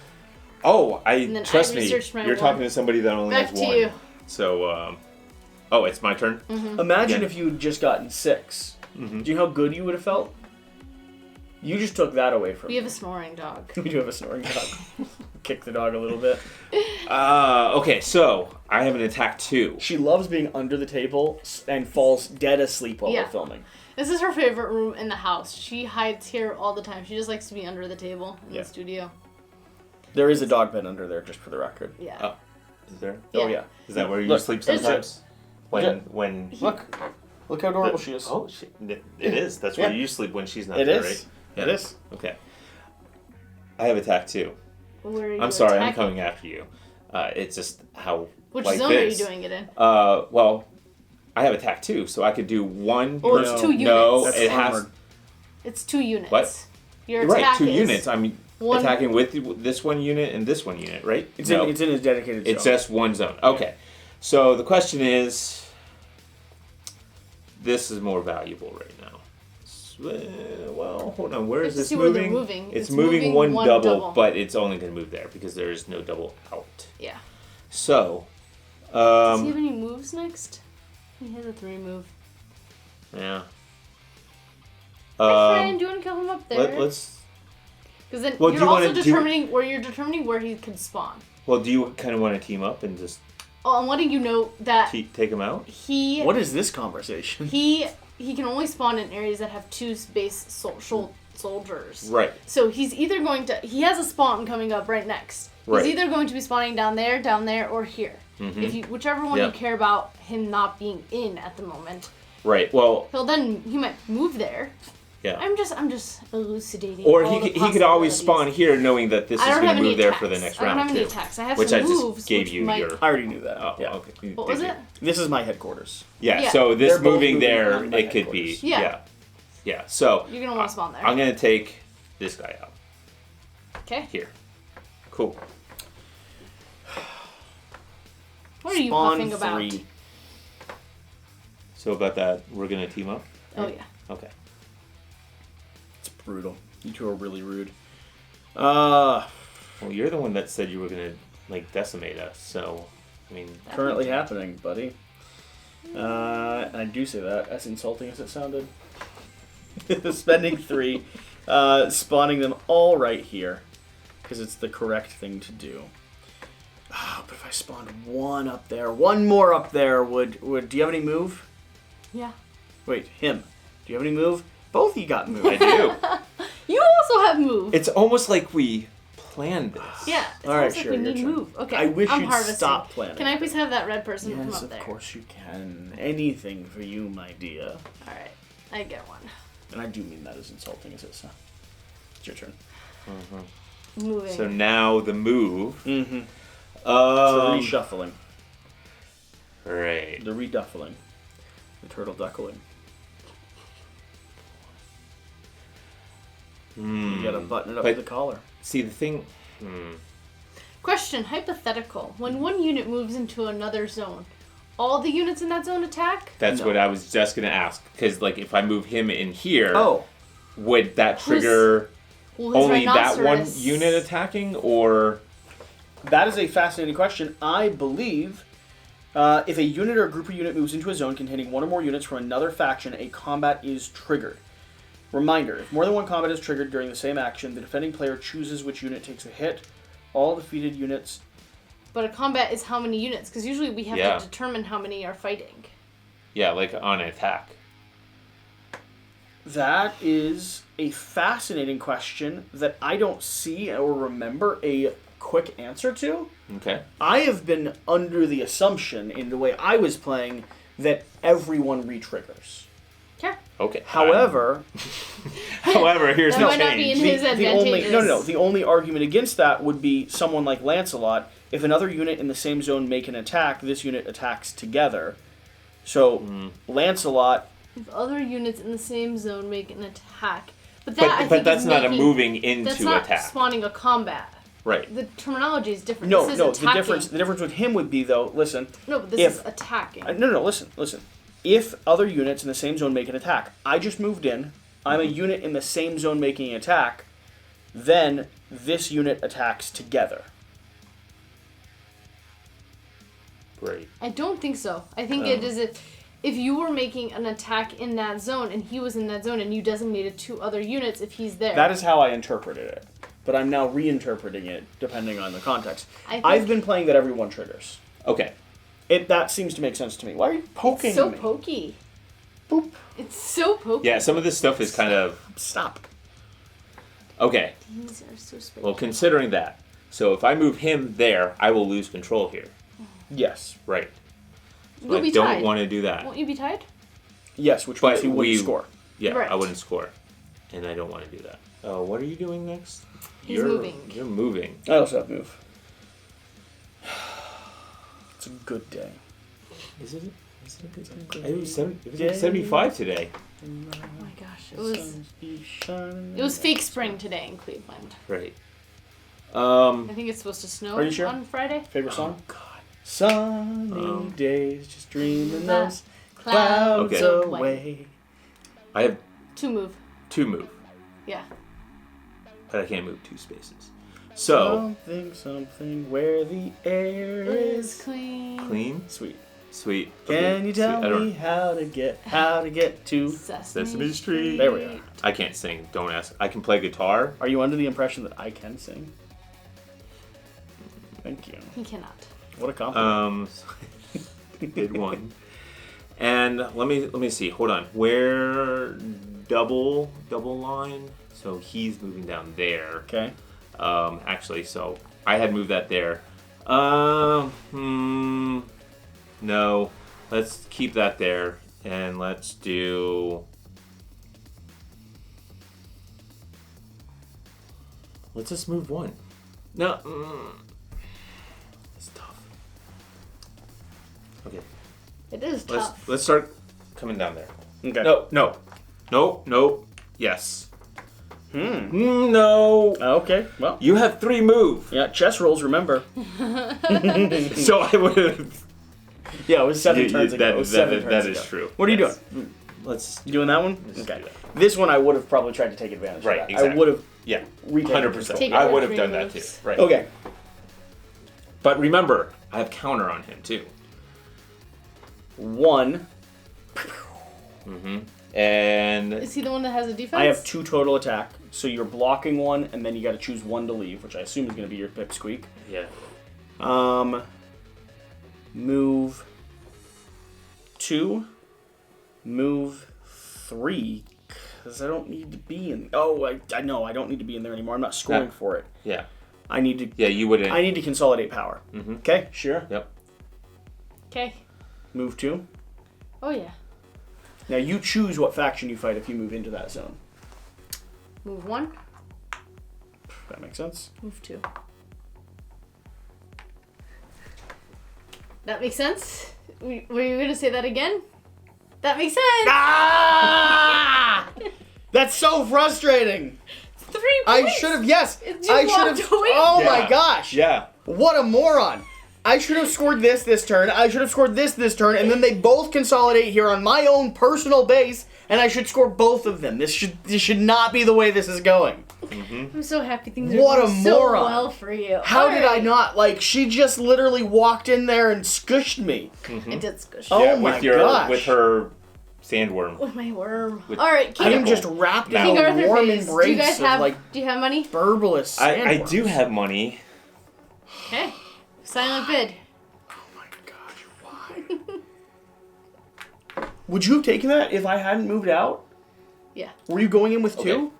Oh, then trust I me. researched my You're one. talking to somebody that only Back has to 1. you. So, oh, it's my turn. Imagine Yeah. if you'd just gotten 6. Do you know how good you would have felt? You just took that away from We me. have a snoring dog. We do have a snoring dog. Kick the dog a little bit. Okay, so I have an attack 2. She loves being under the table and falls dead asleep while Yeah. we're filming. This is her favorite room in the house. She hides here all the time. She just likes to be under the table in Yeah. the studio. There is a dog bed under there, just for the record. Yeah. Oh, is there? Oh yeah. Is that where you Look, sleep there's sometimes? Yeah. When Look how adorable she is. Oh, it is. That's where Yeah. you sleep when she's not It there, is. right? It is. Okay. I have attack 2. Where are you I'm sorry, I'm attacking? coming after you. It's just how. Which like zone this. are you doing it in? Well, I have attack 2, so I could do 1. Oh, it's 2 units. No, That's it has. armored. It's 2 units. What? Your Right, attack 2 is units. I'm one- attacking with this 1 unit and this 1 unit, right? It's No, in his dedicated zone. it's just 1 zone. Okay. So the question is, this is more valuable right now. Well, hold on. Where You is have to this see where they're moving? moving. It's It's moving moving one one double, double. but it's only going to move there because there is no double out. Yeah. So, Does he have any moves next? He has a 3 move. yeah. Hi, friend. Do you want to kill him up there? Let's. Because then Well, do you're you also wanna do- determining where he can spawn. Well, do you kind of want to team up and just Oh, I'm letting you know that take him out? he What is this conversation? he can only spawn in areas that have 2 base soldiers. Right. So he's either going to he has a spawn coming up right next. Right. He's either going to be spawning down there, or here. If you whichever one Yeah. you care about him not being in at the moment, Right. Well, he might move there. yeah. I'm just elucidating. Or all the he could always possibilities. spawn here, knowing that this I is don't going have to any move there attacks. for the next I don't round have any too. attacks. I have Which some I just moves, gave which you might... your. I already knew that. Oh, Yeah. okay. What was Did you? it? This is my headquarters. Yeah. Yeah. So this They're both moving moving there, on my it could be. headquarters. Yeah. Yeah. So You're gonna want to spawn there. I'm going to take this guy out Okay. here. Cool. What are you Spawn puffing about? 3. So about that, we're going to team up. Oh yeah. Okay. It's brutal. You two are really rude. Uh, Well, you're the one that said you were going to like decimate us. So, I mean, currently happening, buddy. And I do say that, as insulting as it sounded. Spending 3, spawning them all right here, because it's the correct thing to do. But if I spawned 1 up there, 1 more up there, would do you have any move? Yeah. Wait, him. Do you have any move? Both of you got move. I do. You also have move. It's almost like we planned this. Yeah. It's All right, almost sure, like we your need turn. move. Okay. I wish I'm you'd harvesting. stop planning. Can I please have that red person come Yes, up of there? course you can. Anything for you, my dear. All right. I get one. And I do mean that as insulting as it sounds. It's your turn. Moving. So now the move. Mm-hmm. The reshuffling. Right. The reduffling. The turtle duckling. You gotta button it up But- with the collar. See, the thing. Question, hypothetical. When one unit moves into another zone, all the units in that zone attack? That's No. what I was just gonna ask. Because, like, if I move him in here, Oh, would that trigger Well, his only that one rhinoceros- unit attacking, or that is a fascinating question. I believe if a unit or a group of unit moves into a zone containing 1 or more units from another faction, a combat is triggered. Reminder, if more than 1 combat is triggered during the same action, the defending player chooses which unit takes a hit. All defeated units but a combat is how many units? Because usually we have to determine how many are fighting. Yeah, like on an attack. That is a fascinating question that I don't see or remember a quick answer to. Okay. I have been under the assumption, in the way I was playing, that everyone re-triggers. Okay. However, here's that the might not be in change. his advantageous. No. The only argument against that would be someone like Lancelot. If another unit in the same zone make an attack, this unit attacks together. So, Lancelot... If other units in the same zone make an attack... But that's not a moving into that's not attack. Spawning a combat. Right. The terminology is different. No, this is no. attacking. The difference with him would be, though, listen... No, but this is attacking. No, listen. If other units in the same zone make an attack, I just moved in, I'm a unit in the same zone making an attack, then this unit attacks together. Great. I don't think so. I think it is if you were making an attack in that zone and he was in that zone and you designated 2 other units if he's there. That is how I interpreted it. But I'm now reinterpreting it depending on the context. I've been playing that everyone triggers. Okay. That seems to make sense to me. Why are you poking It's so me? pokey. Boop. It's so pokey. Yeah, some of this stuff is kind of... Stop. Okay. These are so spiky. Well, considering that, so if I move him there, I will lose control here. Yes. Right. You'll be I don't tied. want to do that. Won't you be tied? Yes, which means he wouldn't score. Yeah, Right. I wouldn't score. And I don't want to do that. Oh, what are you doing next? He's moving. You're moving. I also have move. It's a good day. Is it a good time? It was 75 today. Oh my gosh. It was fake spring today in Cleveland. Right. I think it's supposed to snow Are you sure? on Friday. Favorite song? Oh, God. Sunny days, just dreaming those Clouds clouds away. away. I have 2 move. 2 move, Yeah. but I can't move 2 spaces. So, Something where the air is clean. clean, sweet. sweet. Can you tell I don't- me how to get to? Sesame Street. There we are. I can't sing. Don't ask. I can play guitar. Are you under the impression that I can sing? Thank you. He cannot. What a compliment. Did one. And let me see. Hold on. Where double line? So he's moving down there. Okay. Actually, so I had moved that there. No. Let's keep that there, and let's do. Let's just move 1. No. It's tough. Okay. It is tough. Let's start coming down there. Okay. No. Yes. No. Okay. Well. You have 3 move. Yeah. Chess rules. Remember. So I would have. Yeah. It was 7 turns ago. It was 7 turns That ago. is true. What are you Yes. doing? Let's. You doing that one? Let's Okay. do that. This one I would have probably tried to take advantage Right, of that. exactly. I would have. Yeah. Retaken 100%. Take I it would have with done 3 that too. moves. Right. Okay. But remember, I have counter on him too. 1. And Is he the one that has a defense? I have 2 total attack. So you're blocking 1, and then you got to choose 1 to leave, which I assume is going to be your pipsqueak. yeah. Move 2. Move 3. Because I don't need to be in. Oh, I know I don't need to be in there anymore. I'm not scoring for it. Yeah. I need to. Yeah, you wouldn't. I need to consolidate power. Okay, sure. Yep. Okay. Move 2. Oh yeah. Now you choose what faction you fight if you move into that zone. Move 1. That makes sense. Move 2. That makes sense? Were you going to say that again? That makes sense! Ah! That's so frustrating. 3 I points! should have. Yes, You I should walked have. away. Oh Yeah. my gosh! Yeah. What a moron! I should have scored this turn. I should have scored this turn, and then they both consolidate here on my own personal base, and I should score both of them. This should not be the way this is going. I'm so happy things are What a going so moron. well for you. How did I Alright. not? Like, she just literally walked in there and skushed me. I did squish Oh Yeah, my with your gosh. with her sandworm. with my worm. With- Alright, I am King, just wrapped in King a Arthur warm phase. embrace Do you guys of, have, like, do you have money? burblous I sandworms. do have money. Okay. Silent bid. Oh my gosh, why? Would you have taken that if I hadn't moved out? Yeah. Were you going in with Okay. 2?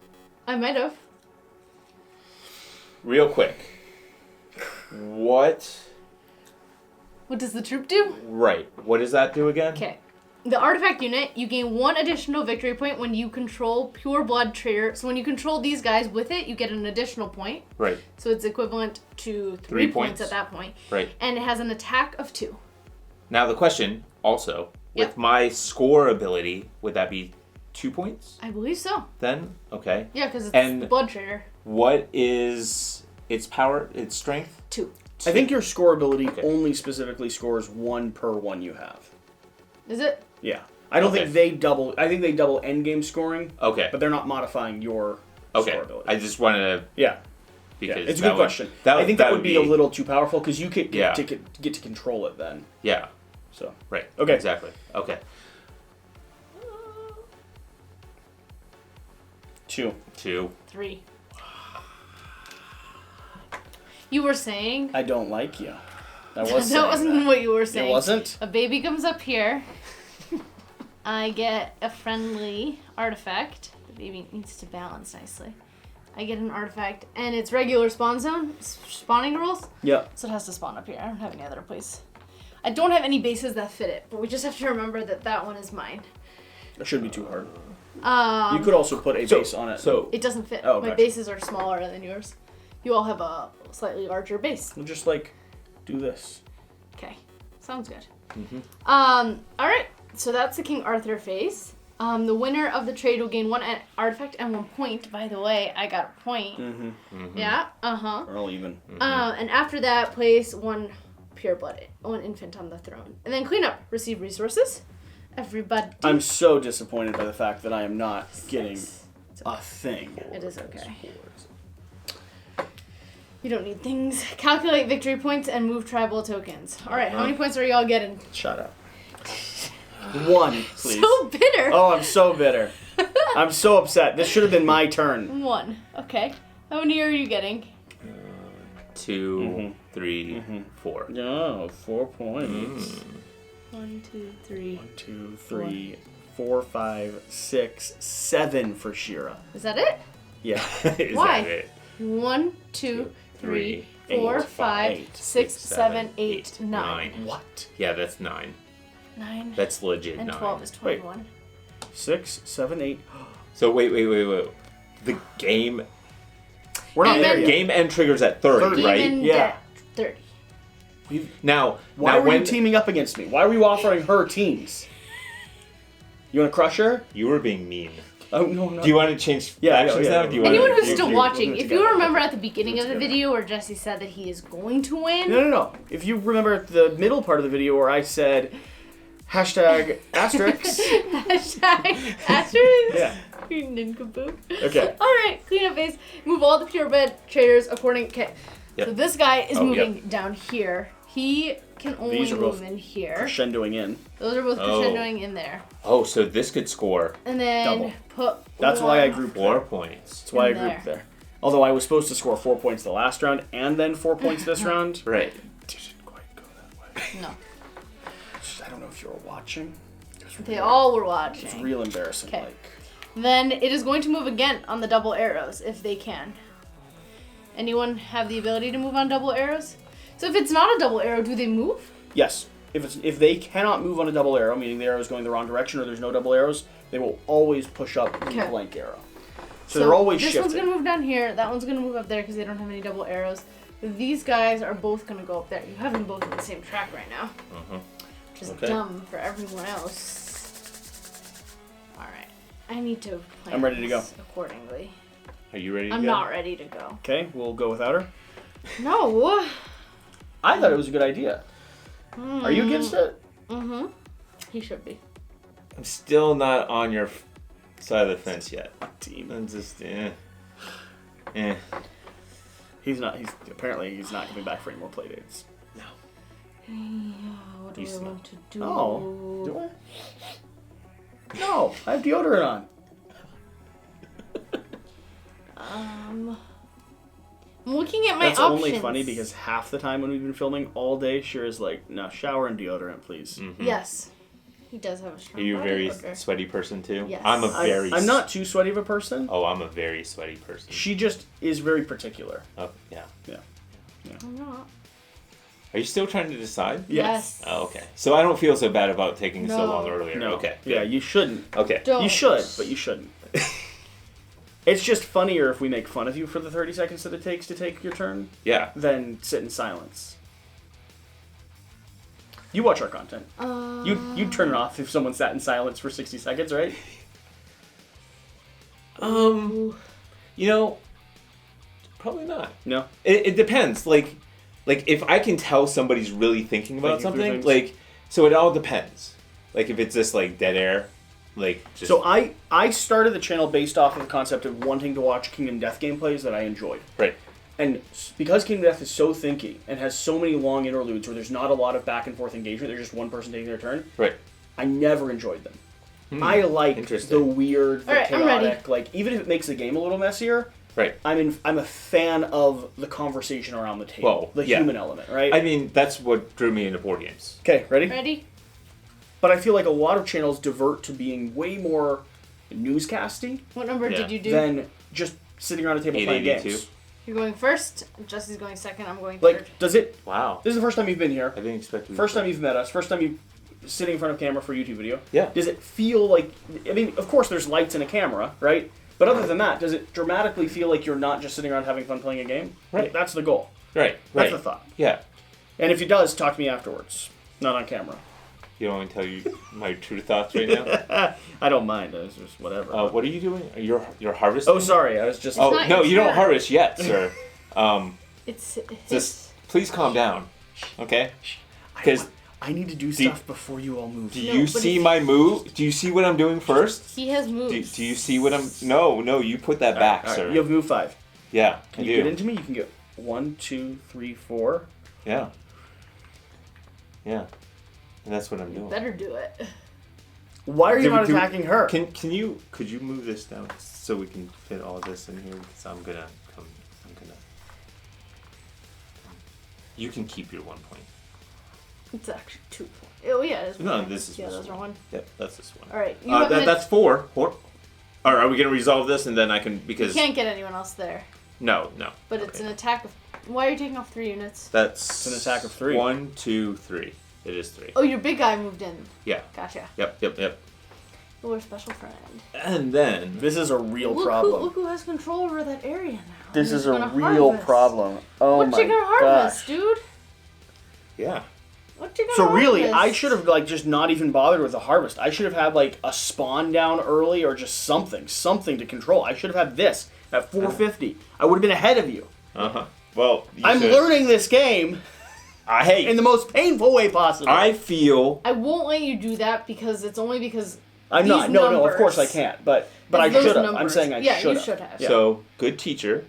I might have. Real quick. What? What does the troop do? Right. What does that do again? Okay. The artifact unit, you gain 1 additional victory point when you control pure blood trader. So when you control these guys with it, you get an additional point. Right. So it's equivalent to 3 3 points points. at that point. Right. And it has an attack of 2. Now the question also, Yep. with my score ability, would that be 2 points I believe so. then? Okay. Yeah, because it's And- blood trader. What is its power, its strength? 2. I think your score ability Okay. only specifically scores 1 per 1 you have. Is it? Yeah. I don't Okay. think they double. I think they double endgame scoring, Okay. but they're not modifying your Okay. score ability. I just wanted to, Yeah. because It's a that good would- question. I think that would be a little too powerful because you could Yeah. get to control it then. Yeah. So Right. Okay. Exactly. Okay. 2. 2. 3. You were saying... I don't like you. That was that wasn't what you were saying. It wasn't. A baby comes up here. I get a friendly artifact. The baby needs to balance nicely. I get an artifact, and it's regular spawning rules, Yep. so it has to spawn up here. I don't have any other place. I don't have any bases that fit it, but we just have to remember that that one is mine. That shouldn't be too hard. You could also put a base on it. So, It doesn't fit. Oh, My gotcha. bases are smaller than yours. You all have a slightly larger base. We'll just like do this. Okay, sounds good. Mhm. All right. So that's the King Arthur phase. The winner of the trade will gain 1 artifact and 1 point. By the way, I got a point. Mm-hmm. Yeah. Uh-huh. Or I'll even. And after that, place 1 pure blood, 1 infant on the throne, and then clean up. Receive resources. Everybody. I'm so disappointed by the fact that I am not getting It's a thing. It is okay. You don't need things. Calculate victory points and move tribal tokens. All right. How many points are y'all getting? Shut up. 1, please. So bitter. Oh, I'm so bitter. I'm so upset. This should have been my turn. 1. Okay. How many are you getting? 2, 3, 4. No, 4 points. 1, 2, 3. 1, 2, 3, 4, 5, 6, 7 for Shira. Is that it? Yeah. Is Why? that it? 1, 2, 3, 3, 4, 8, 5, 6, 7, 8, 9. 9. What? Yeah, that's 9. 9. That's legit And 9. 12 is 21. 6, 7, 8. So wait. The game We're not And there then- yet. game end triggers at 30, right? Even Yeah. get 30. Now, Why were when you teaming up against me? Why were you offering her teams? You want to crush her? you were being mean. Oh, no, no. Do you want to change Yeah, factions yeah. now? Do you want Anyone to, who's you- still you- watching, we'll do it if you together. remember at the beginning We'll of do the it video where Jesse said that he is going to win, No. If you remember the middle part of the video where I said hashtag asterisks. hashtag asterisk. Yeah. You nincompoop. Okay. All right, clean up phase. Move all the purebred traders according. Okay. Yep. So this guy is Oh, moving down here. He can only These are move both in here. Crescendoing in. Those are both Oh. crescendoing in there. Oh, so this could score And then Double. put. That's why I one- grouped 4 there. points. That's why I in grouped there. Although I was supposed to score 4 points the last round and then 4 points this round. Right. Didn't quite go that way. No, I don't know if you were watching. they all were It's watching. real embarrassing. Okay. Like, Then it is going to move again on the double arrows if they can. Anyone have the ability to move on double arrows? So if it's not a double arrow, do they move? yes. If they cannot move on a double arrow, meaning the arrow is going the wrong direction or there's no double arrows, they will always push up the Okay. blank arrow. So they're always this shifting. one's gonna move down here. That one's gonna move up there because they don't have any double arrows. These guys are both gonna go up there. You have them both on the same track right now, which is Okay. dumb for everyone else. All right, I need to plan I'm ready to go. this accordingly. Are you ready to I'm go? not ready to go. Okay, we'll go without her. No. I thought it was a good idea. Are you against it? Mm-hmm. He should be. I'm still not on your side of the fence yet. Team. I'm just, He's not. He's not coming back for any more play dates. What do You I want to do? Oh, do I? No, I have deodorant on. I'm looking at my That's options. only funny because half the time when we've been filming all day, Shira's like, no, shower and deodorant, please. Yes. He does have a strong Are you a body very odor. sweaty person too? Yes. I'm a very. I'm not too sweaty of a person. Oh, I'm a very sweaty person. She just is very particular. Oh, yeah. I'm not. Are you still trying to decide? Yes. Oh, okay. So I don't feel so bad about taking so No. long earlier. No. Okay. Yeah, good. you shouldn't. Okay. Don't. You should, but you shouldn't. It's just funnier if we make fun of you for the 30 seconds that it takes to take your turn Yeah. than sit in silence. You watch our content. You'd turn it off if someone sat in silence for 60 seconds, right? You know, probably not. No? It depends. Like if I can tell somebody's really thinking about Thinking through something, things. so it all depends. Like if it's just like dead air, just So I started the channel based off of the concept of wanting to watch Kingdom Death gameplays that I enjoyed. right. And because Kingdom Death is so thinky and has so many long interludes where there's not a lot of back and forth engagement, there's just one person taking their turn, Right. I never enjoyed them. I like Interesting. the weird, the Alright, I'm ready. chaotic, like even if it makes the game a little messier, Right. I'm a fan of the conversation around the table, Well, the yeah. human element, right? I mean, that's what drew me into board games. Okay, ready? Ready? But I feel like a lot of channels divert to being way more newscasty What number Yeah. did you do? than just sitting around a table playing 882. games. You're going first. Jesse's going second. I'm going third. Like, does it? Wow. This is the first time you've been here. I didn't expect you. First time you've met us. First time you sitting in front of camera for a YouTube video. Yeah. Does it feel like? I mean, of course, there's lights and a camera, right? But other than that, does it dramatically feel like you're not just sitting around having fun playing a game? Right. That's the goal. Right. That's Right. the thought. Yeah. And if it does, talk to me afterwards. Not on camera. You don't want me to tell you my true thoughts right now? I don't mind. It's just whatever. What are you doing? You're harvesting? Oh, sorry. I was just. Oh, not no, your you don't turn. harvest yet, sir. It's Just please calm down, okay? Because I need to do Do you- stuff before you all move. do No, you but see if- my move? Do you see what I'm doing first? he has moves. Do you see what I'm? No, you put that back, All right, sir. you have move 5. Yeah, I Can you do. get into me? You can get 1, 2, 3, 4. Yeah. Yeah. And that's what I'm doing. Better do it. Why are you not Do- do- attacking her? Could you move this down so we can fit all this in here? Because I'm gonna. You can keep your 1 point. It's actually 2 points. Oh yeah, it's No, one. this is Yeah, this those are one. one. Yep, that's this one. All right, you have That's 4. Or are we gonna resolve this and then I can You because can't get anyone else there. no. But it's Okay. an attack of. Why are you taking off 3 units? That's It's an attack of 3. 1, 2, 3. It is 3. Oh, your big guy moved in. Yeah. Gotcha. Yep. You're a special friend. And then This is a real Look problem. who has control over that area now. This Who's is a gonna real harvest? problem. Oh What my you gonna harvest, gosh. dude? yeah. What you gonna So really, harvest? I should have like just not even bothered with the harvest. I should have had like a spawn down early or just something to control. I should have had this at 450. I would have been ahead of you. Well, you I'm should- learning this game in the most painful way possible. I feel I won't let you do that because it's only because I'm these not. No, of course I numbers- can't. But I those should have. I'm numbers- saying I yeah, should have. you should have. Yeah. so good teacher.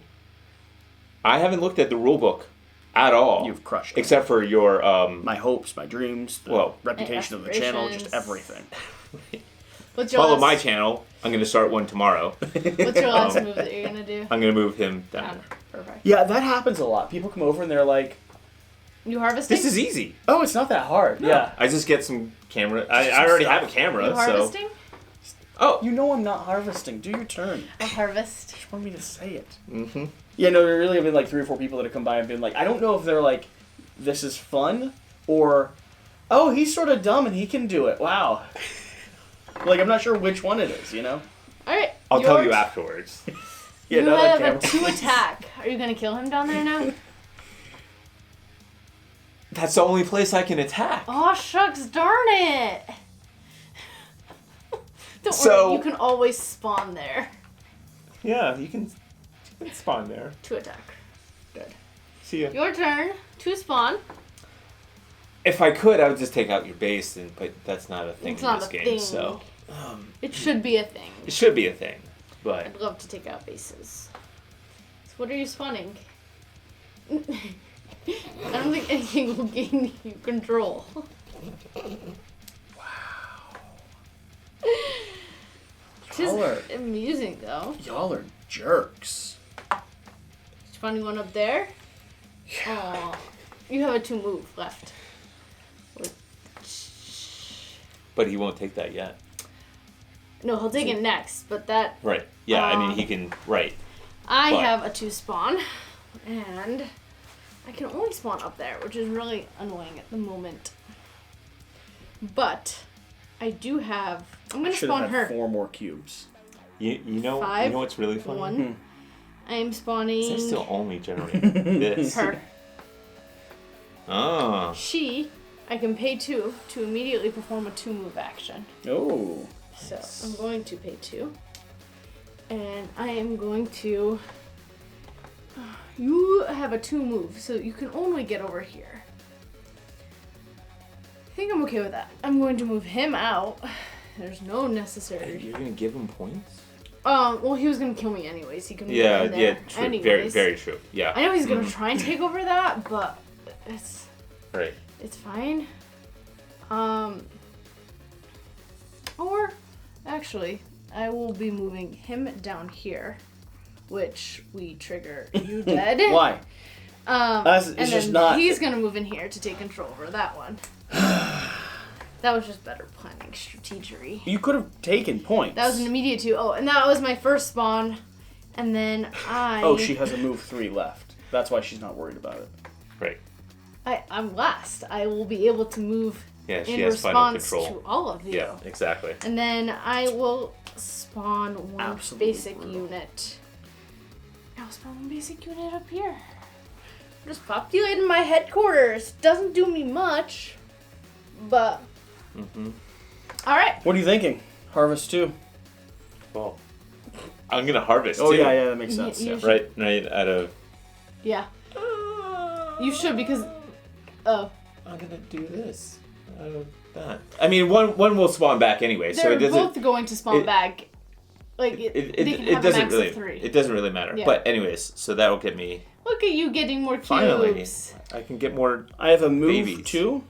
I haven't looked at the rule book at all. You've crushed it. except for your My hopes, my dreams, the Well- reputation of the channel, just Aspirations. everything. What's your follow last, my channel. I'm gonna start one tomorrow. What's your last move that you're gonna do? I'm gonna move him down. Down. Perfect. Yeah, that happens a lot. People come over and they're like, You harvesting? This is easy. "Oh, it's not that hard." Yeah. I just get some camera. I already have a camera, You so. harvesting? Oh. You know I'm not harvesting. Do your turn. A harvest. Just want me to say it. Mm-hmm. Yeah, no, there really have been like 3 or 4 people that have come by and been like, I don't know if they're like, this is fun, or, oh, he's sort of dumb and he can do it. Wow. Like, I'm not sure which one it is, you know? Alright. I'll tell you afterwards. Yeah, You no, have that a 2 attack. Are you gonna kill him down there now? That's the only place I can attack. Oh shucks, darn it! Don't So- worry, you can always spawn there. Yeah, you can spawn there. 2 attack. Good. See ya. Your turn. 2 spawn. If I could, I would just take out your base, but that's not a thing It's in not this a game. thing. So It should be a thing. it should be a thing, but I'd love to take out bases. So what are you spawning? I don't think anything will gain you control. It Y'all are, is amusing though. y'all are jerks. Spawning one up there. Aw. You have a 2 move left. But he won't take that yet. No, he'll take it next, but that... Right. Yeah, I mean, he can... Right. I But- have a 2 spawn, and I can only spawn up there, which is really annoying at the moment. But I do have... I'm going to Should spawn have had her. 4 more cubes. You know 5, what's really funny? 1. I am spawning Is I still only generating this? her. Ah. She, I can pay 2 to immediately perform a 2 move action. Oh. So I'm going to pay 2. And I am going to... You have a 2 move, so you can only get over here. I think I'm okay with that. I'm going to move him out. There's no necessary... You're gonna give him points? Well, he was going to kill me anyways. He can move Yeah, in there yeah, true. anyways. Very, very true. Yeah. I know he's going to try and take over that, but it's Right. fine. Or, actually, I will be moving him down here, which we trigger you dead. Why? It's And just then not- he's gonna move in here to take control over that one. That was just better planning, strategery. You could have taken points. That was an immediate 2. Oh, and that was my first spawn. And then I... Oh, she has a move 3 left. That's why she's not worried about it. Right. I'm last. I will be able to move Yeah, she in has final response control. to all of you. Yeah, exactly. And then I will spawn one Absolutely basic brutal. unit. I'll spawn one basic unit up here. Just populating my headquarters. Doesn't do me much, but... All right. What are you thinking? Harvest 2. Well, I'm gonna harvest Oh, too. yeah, that makes sense. you Yeah. should- Right out of... Yeah. You should because... Oh. I'm gonna do this. Out of that. I mean, one will spawn back anyway, so They're it doesn't... both going to spawn back. Like, they can have a doesn't max really, of 3. It doesn't really matter. Yeah. But anyways, so that'll get me... Look at you getting more cubes. Finally, I can get more... I have a move Babies. 2.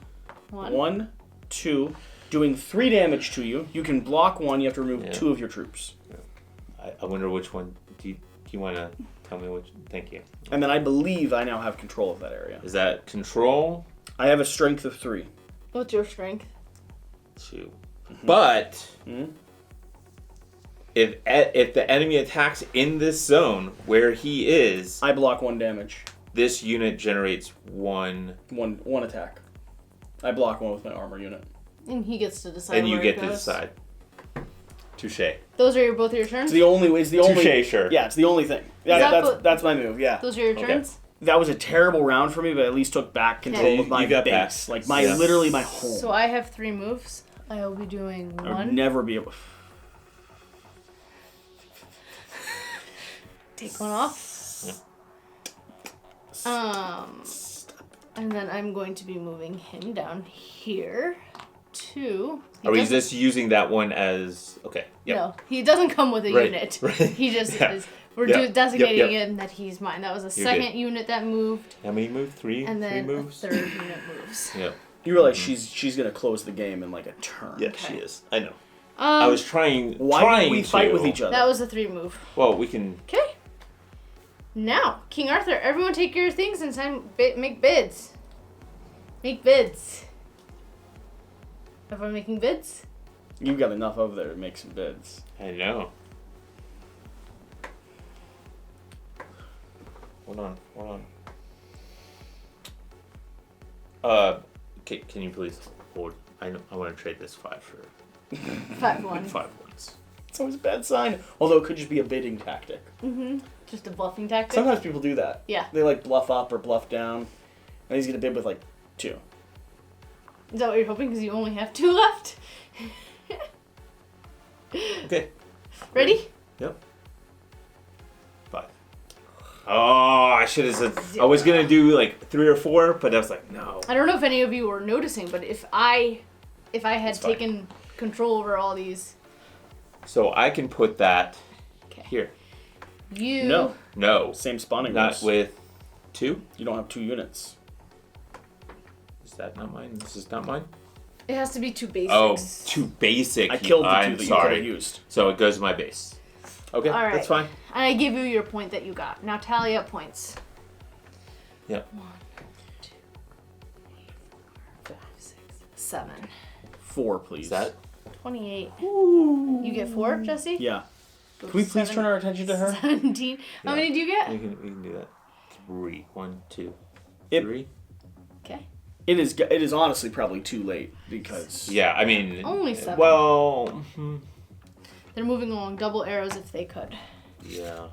1. 1, 2. Doing 3 damage to you. You can block 1. You have to remove Yeah. 2 of your troops. I wonder which one... Do you want to tell me which... Thank you. And then I believe I now have control of that area. Is that control? I have a strength of 3. What's your strength? 2. But... Mhm. If the enemy attacks in this zone where he is, I block 1 damage. this unit generates 1... One attack. I block 1 with my armor unit. And he gets to decide And you where get it to goes. decide. Touche. Those are both your turns? It's the only way. It's the only. Touche, sure. Yeah, it's the only thing. Yeah, Is that that's what- that's my move. Yeah. Those are your Okay. turns? That was a terrible round for me, but at least took back control Yeah, you- of my you got base. back. Like my Yeah. literally my home. So I have 3 moves. I will be doing I would 1. never be able. Take 1 off. And then I'm going to be moving him down here to... Are we just using that one as... Okay, yep. No, he doesn't come with a Right, unit. right. He just Yeah. is. We're Yeah, designating yep. him that he's mine. That was a You're second good. unit that moved, How many moves? Three? and then Three moves? a 3rd unit moves. Yeah. You realize she's gonna close the game in like a turn. Yeah, Okay. she is. I know. I was trying Why did we to. fight with each other? That was a 3 move. Well, we can... Okay. Now, King Arthur, everyone take your things and make bids. Make bids. Everyone making bids? You've got enough over there to make some bids. I know. Hold on. Can you please hold? I want to trade this 5 for 5-1. 5 ones. It's always a bad sign. Although it could just be a bidding tactic. Just a bluffing tactic. Sometimes people do that. Yeah. They like bluff up or bluff down, and he's gonna bid with like 2. Is that what you're hoping? Because you only have 2 left. Okay. Ready? Yep. 5. Oh, I should have said. I was gonna do like 3 or 4, but I was like, no. I don't know if any of you were noticing, but if I had It's fine. taken control over all these, So I can put that Okay. here. you No, Same spawning not rules. with 2. You don't have 2 units. Is that not mine? This is not mine. it has to be 2 basics. Oh, 2 basic. I killed the 2 I'm that you could have sorry. used. So it goes to my base. Okay, All right. that's fine. And I give you your point that you got. Now tally up points. Yep. 1, 2, 3, 4, 5, 6, 7. 4, please. Is that? 28. You get 4, Jesse? Yeah. Can we please turn our attention to her? 17. How many do you get? We can do that. 3. 1, 2, It- 3. Okay. It is honestly probably too late because Yeah, I mean. Only 7. Well. They're moving along double arrows if they could. Yeah.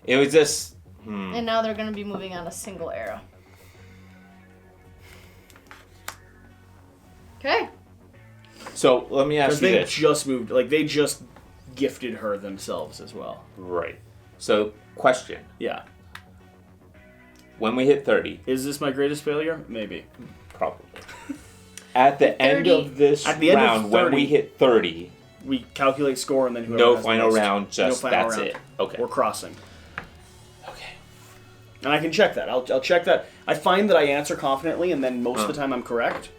It was just. And now they're going to be moving on a single arrow. Okay. So let me ask you they this. just moved, like they just gifted her themselves as well. Right. So, question. Yeah. When we hit 30, Is this my greatest failure? Maybe. probably. At the end 30 of this At the end of round, when 30, we hit 30, We calculate score and then whoever no has the final most. round, just no final that's round. it. Okay. We're crossing. Okay. And I can check that. I'll check that. I find that I answer confidently and then most of the time I'm correct.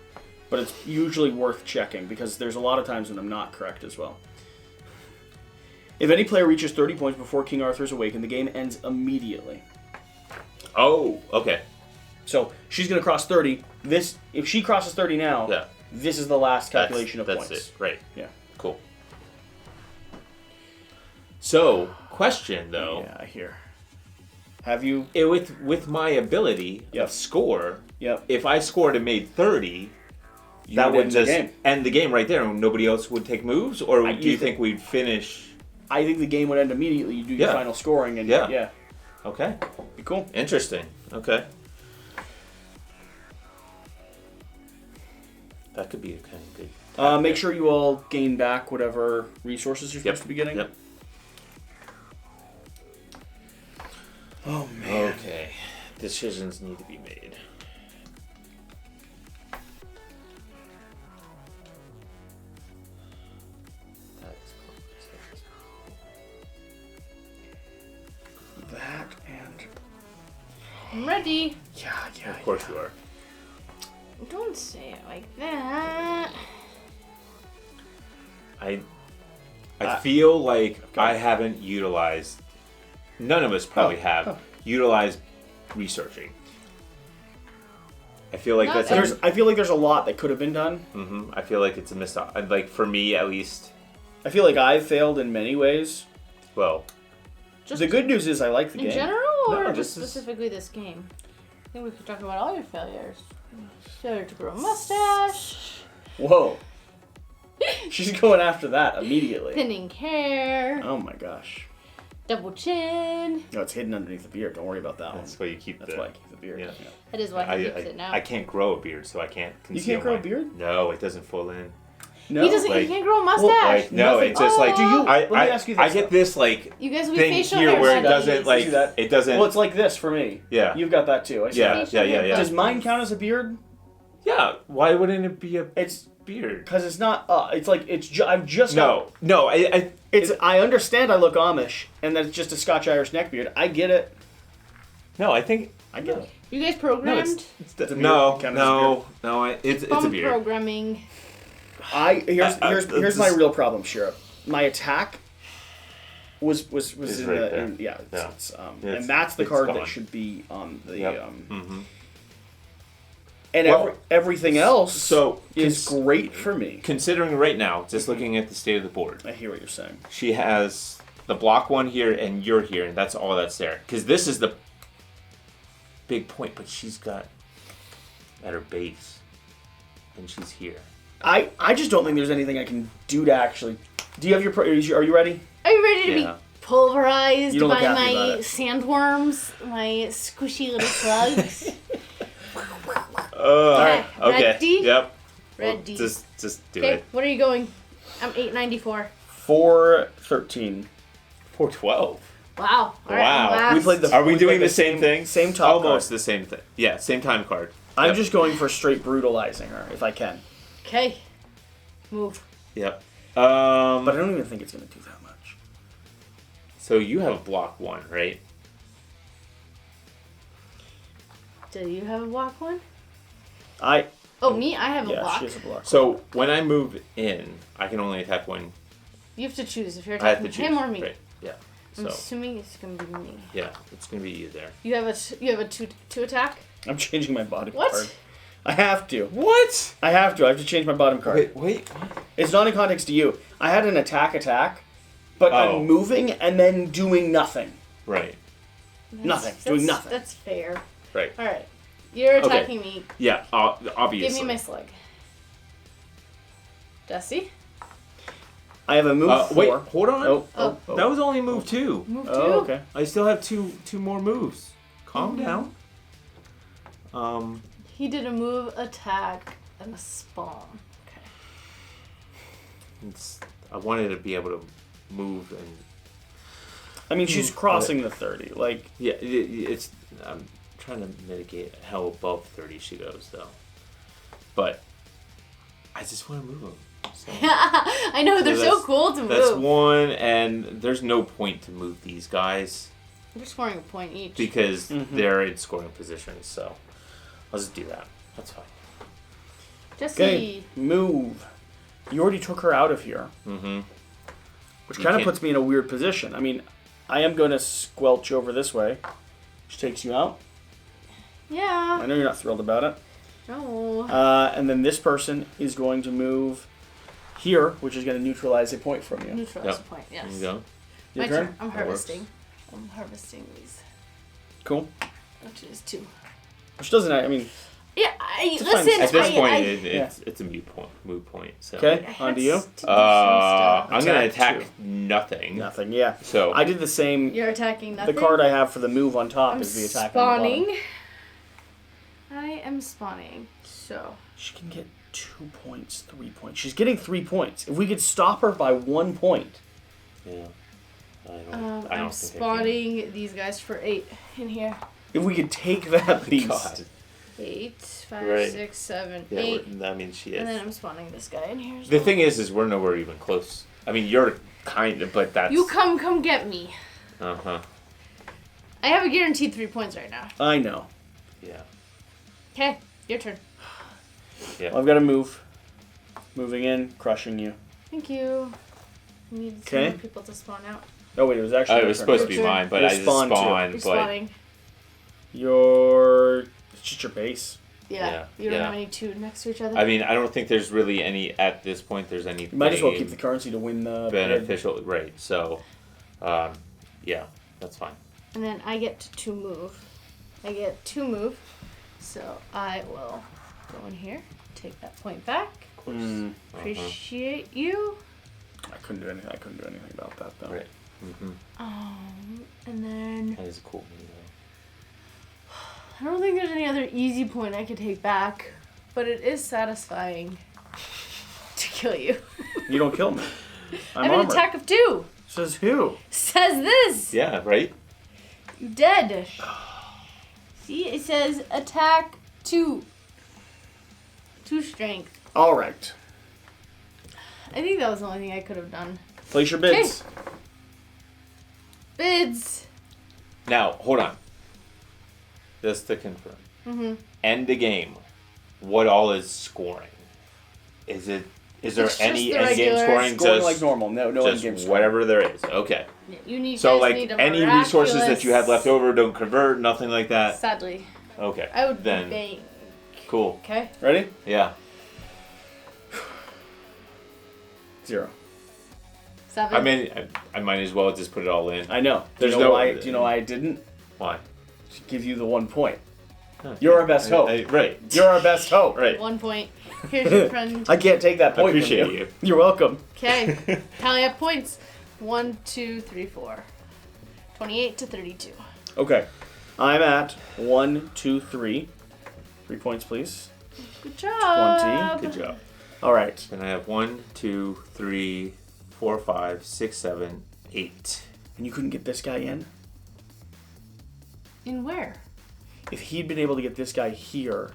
But it's usually worth checking because there's a lot of times when I'm not correct as well. If any player reaches 30 points before King Arthur is awakened, the game ends immediately. Oh, okay. So she's going to cross 30. If she crosses 30 now, Yeah. this is the last calculation of that's points. it. Right. Yeah. Cool. So, question though. Yeah, I hear. Have you? With my ability Yep. of score, Yep. if I scored and made 30, You that would would end the just game. end the game right there and nobody else would take moves? Or I do you do think we'd finish? I think the game would end immediately. You do your Yeah. final scoring and Yeah. Okay. be cool. Interesting. Okay. That could be a kind of good. Make sure you all gain back whatever resources you're supposed to be getting. Yep. Oh man. Okay. Decisions need to be made. That and I'm ready. yeah. Of course you are. Don't say it like that. I feel like I haven't utilized. None of us probably have utilized researching. I feel like Not that's. I feel like there's a lot that could have been done. I feel like it's a missed. Like for me, at least. I feel like I've failed in many ways. Well, Just The good news is I like the in game. general, or No, just this is- specifically this game? I think we could talk about all your failures. Failure to grow a mustache, Whoa. She's going after that immediately. thinning hair, Oh my gosh. double chin. No, it's hidden underneath the beard. Don't worry about that that's one. why you keep That's the. why I keep the beard. yeah. That is why he keeps it now. I can't grow a beard, so I can't conceal. You can't grow a mine. beard? No, it doesn't full in. No. He doesn't. like- he can't grow a mustache. Like no, Nothing. it's just like Do you- let me ask you this, I get though. this like you guys will be thing facial here hair where it buddies. doesn't like See that? it doesn't. Well, it's like this for me. Yeah. You've got that too. I see yeah, that. yeah. Does mine count as a beard? Yeah. Why wouldn't it be a It's beard? because it's not. It's like I've just got. No. I I understand. I look Amish, and that it's just a Scotch Irish neck beard. I get it. no. I think I get it. You guys no. programmed? It's a beard. no, Count as a no. It's a Bum beard. programming. Here's my real problem, Shira. My attack was Is in right the there. yeah. Yeah. And that's the it's card gone. that should be on the Yep. and Well, everything else so is great for me. Considering right now, just looking at the state of the board, I hear what you're saying. she has the block one here and you're here, and that's all that's there. Because this is the big point, but she's got at her base, and she's here. I just don't think there's anything I can do to actually. Do you have are you ready? Are you ready to Yeah. be pulverized You don't look by happy about my it. sandworms, my squishy little slugs? Okay. Ready? Yep. Ready. Well, just do Okay, it. what are you going? I'm 894. 413. 412. Wow. All right, Wow. I'm last. We played the. Are we we doing played the same thing? Same top Almost card. the same thing. Yeah, same time card. I'm Yep. just going for straight brutalizing her if I can, Okay. Move. Yep. but I don't even think it's gonna do that much. So you have block one, right? Do you have a block one? I Oh, me? I have a yeah, block. she has a block. So when I move in, I can only attack one You have to choose if you're I have to attacking choose. him or me. Right. Yeah. I'm So assuming it's gonna be me. yeah, it's gonna be you there. You have a two attack. I'm changing my bottom What? card. I have to. What? I have to change my bottom card. Wait. What? It's not in context to you. I had an attack, but Oh. I'm moving and then doing nothing. Right. Doing nothing. That's fair. Right. All right, you're Okay. attacking me. Yeah. Obviously. Give me my slug. Jesse, I have a move 4. Wait. Hold on. Oh. That was only move 2. move two. Oh, okay. I still have two more moves. Calm Mm-hmm. down. He did a move, attack, and a spawn. Okay. I wanted to be able to move and I mean, she's crossing the 30. Like, yeah. It's I'm trying to mitigate how above 30 she goes though. But I just want to move them. So. I know they're so that's- cool to move. That's one, and there's no point to move these guys They're scoring a point each. because they're in scoring positions. So I'll just do that. That's fine. Jesse, okay, move. You already took her out of here, Mm-hmm. which You kind of can't- puts me in a weird position. I mean, I am going to squelch over this way, which takes you out. yeah. I know you're not thrilled about it. No. And then this person is going to move here, which is going to neutralize a point from you. Neutralize Yep. a point. Yes. There you go. Your My turn? turn. I'm That harvesting. I'm harvesting these. Cool. Which is 2. Which doesn't, I mean, Yeah, It's a fine- listen. At this point, I, it's a moot point. So. okay, I had on to you. to do some stuff. I'm gonna Attack attack nothing. Nothing, yeah. So I did the same. You're attacking nothing. The card I have for the move on top I'm is the attack on the bottom. spawning. I am spawning. So. She can get 2 points, 3 points. She's getting 3 points. If we could stop her by 1 point. yeah, I don't I'm think I can. spawning these guys for 8 in here. If we could take that beast. God. 8, 5, Right. 6, 7, Yeah, 8. I mean she And then is. I'm spawning this guy in here as The well. thing is we're nowhere even close. I mean, you're kind of, but that's. You come get me. Uh huh. I have a guaranteed 3 points right now. I know. Yeah. Okay, your turn. Well, I've got to move. Moving in, crushing you. Thank you. I need some Okay. more people to spawn out. Oh, wait, it was actually. Oh, it your was turn. supposed to be Your turn. mine, but You're I just spawned too. spawned. You're But spawning. It's just your base. Yeah. Yeah, You don't yeah. have any 2 next to each other. I mean, I don't think there's really any at this point. There's any. You might as well keep the currency to win the. beneficial, right? So, yeah, that's fine. And then I get to move. I get 2 move. So I will go in here, take that point back. Mm, Appreciate you. I couldn't do anything. About that though. Right. Mm-hmm. And then That is cool. I don't think there's any other easy point I could take back, but it is satisfying to kill you. You don't kill me. I I'm have an armored. attack of 2. Says who? Says this. Yeah. Right. You dead. See, it says attack 2. 2 strength. All right. I think that was the only thing I could have done. Place your bids. Bids. Now, hold on. Just to confirm. Mm-hmm. End the game. What all is scoring? Is there It's just any the end game regular- scoring? Scoring Just, like normal. No just endgame scoring. whatever there is. Okay. You need So guys like need a any resources that you have left miraculous- over don't convert, nothing like that. Sadly, Okay. I would then bank. cool. Okay. Ready? Yeah. 0. 7. I mean, I might as well just put it all in. I know. There's do you know no- why? Do you know why I didn't? Why? To give you the 1 point. Huh. You're our best hope. Right. You're our best hope. Right. 1 point. Here's your friend. I can't take that I point from appreciate you. you. You're welcome. Okay. Tally up points. 1, 2, 3, 4. 28 to 32. Okay. I'm at 1, 2, 3. 3 points, please. Good job. Good job. All right. Then I have 1, 2, 3, 4, 5, 6, 7, 8. And you couldn't get this guy in? In where? If he'd been able to get this guy here.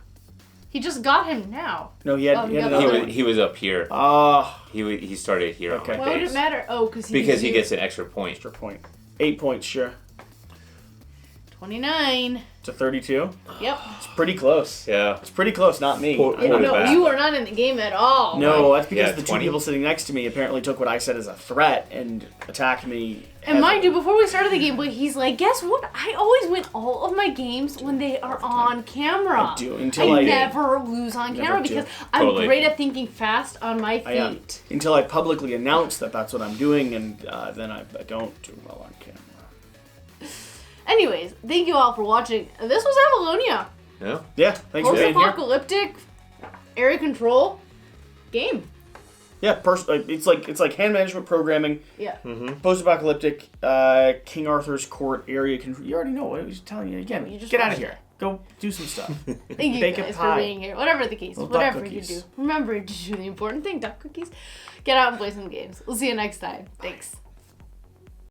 He just got him now. No, he had, Oh, he had yeah, another but- one. He was up here. Ah, He started here Okay. on my Why would base. it matter? Oh, because Because he gets an extra point. extra point. 8 points, sure. 29. To 32. Yep. It's pretty close. Yeah. It's pretty close, not me. Poor- I know. poor No, back. you are not in the game at all. No, that's because Yeah, the 20. two people sitting next to me apparently took what I said as a threat and attacked me. And mind you, before we started the gameplay, he's like, guess what? I always win all of my games when they are on camera. I do, until I- never lose on Never camera do. because I'm Totally. great at thinking fast on my I am. feet. Until I publicly announce that that's what I'm doing, and then I don't do well on camera. Anyways, thank you all for watching. This was Avalonia. Yeah. Yeah, thanks for being here. Post-apocalyptic area control game. Yeah, it's like hand management programming, Yeah. post-apocalyptic, King Arthur's court area control. You already know what I was telling you again. You just Get out of watched here. Go do some stuff. Thank you Bake a guys for pie. being here. Whatever the case, Little duck whatever you cookies. do, remember to do the important thing, duck cookies. Get out and play some games. We'll see you next time. Thanks.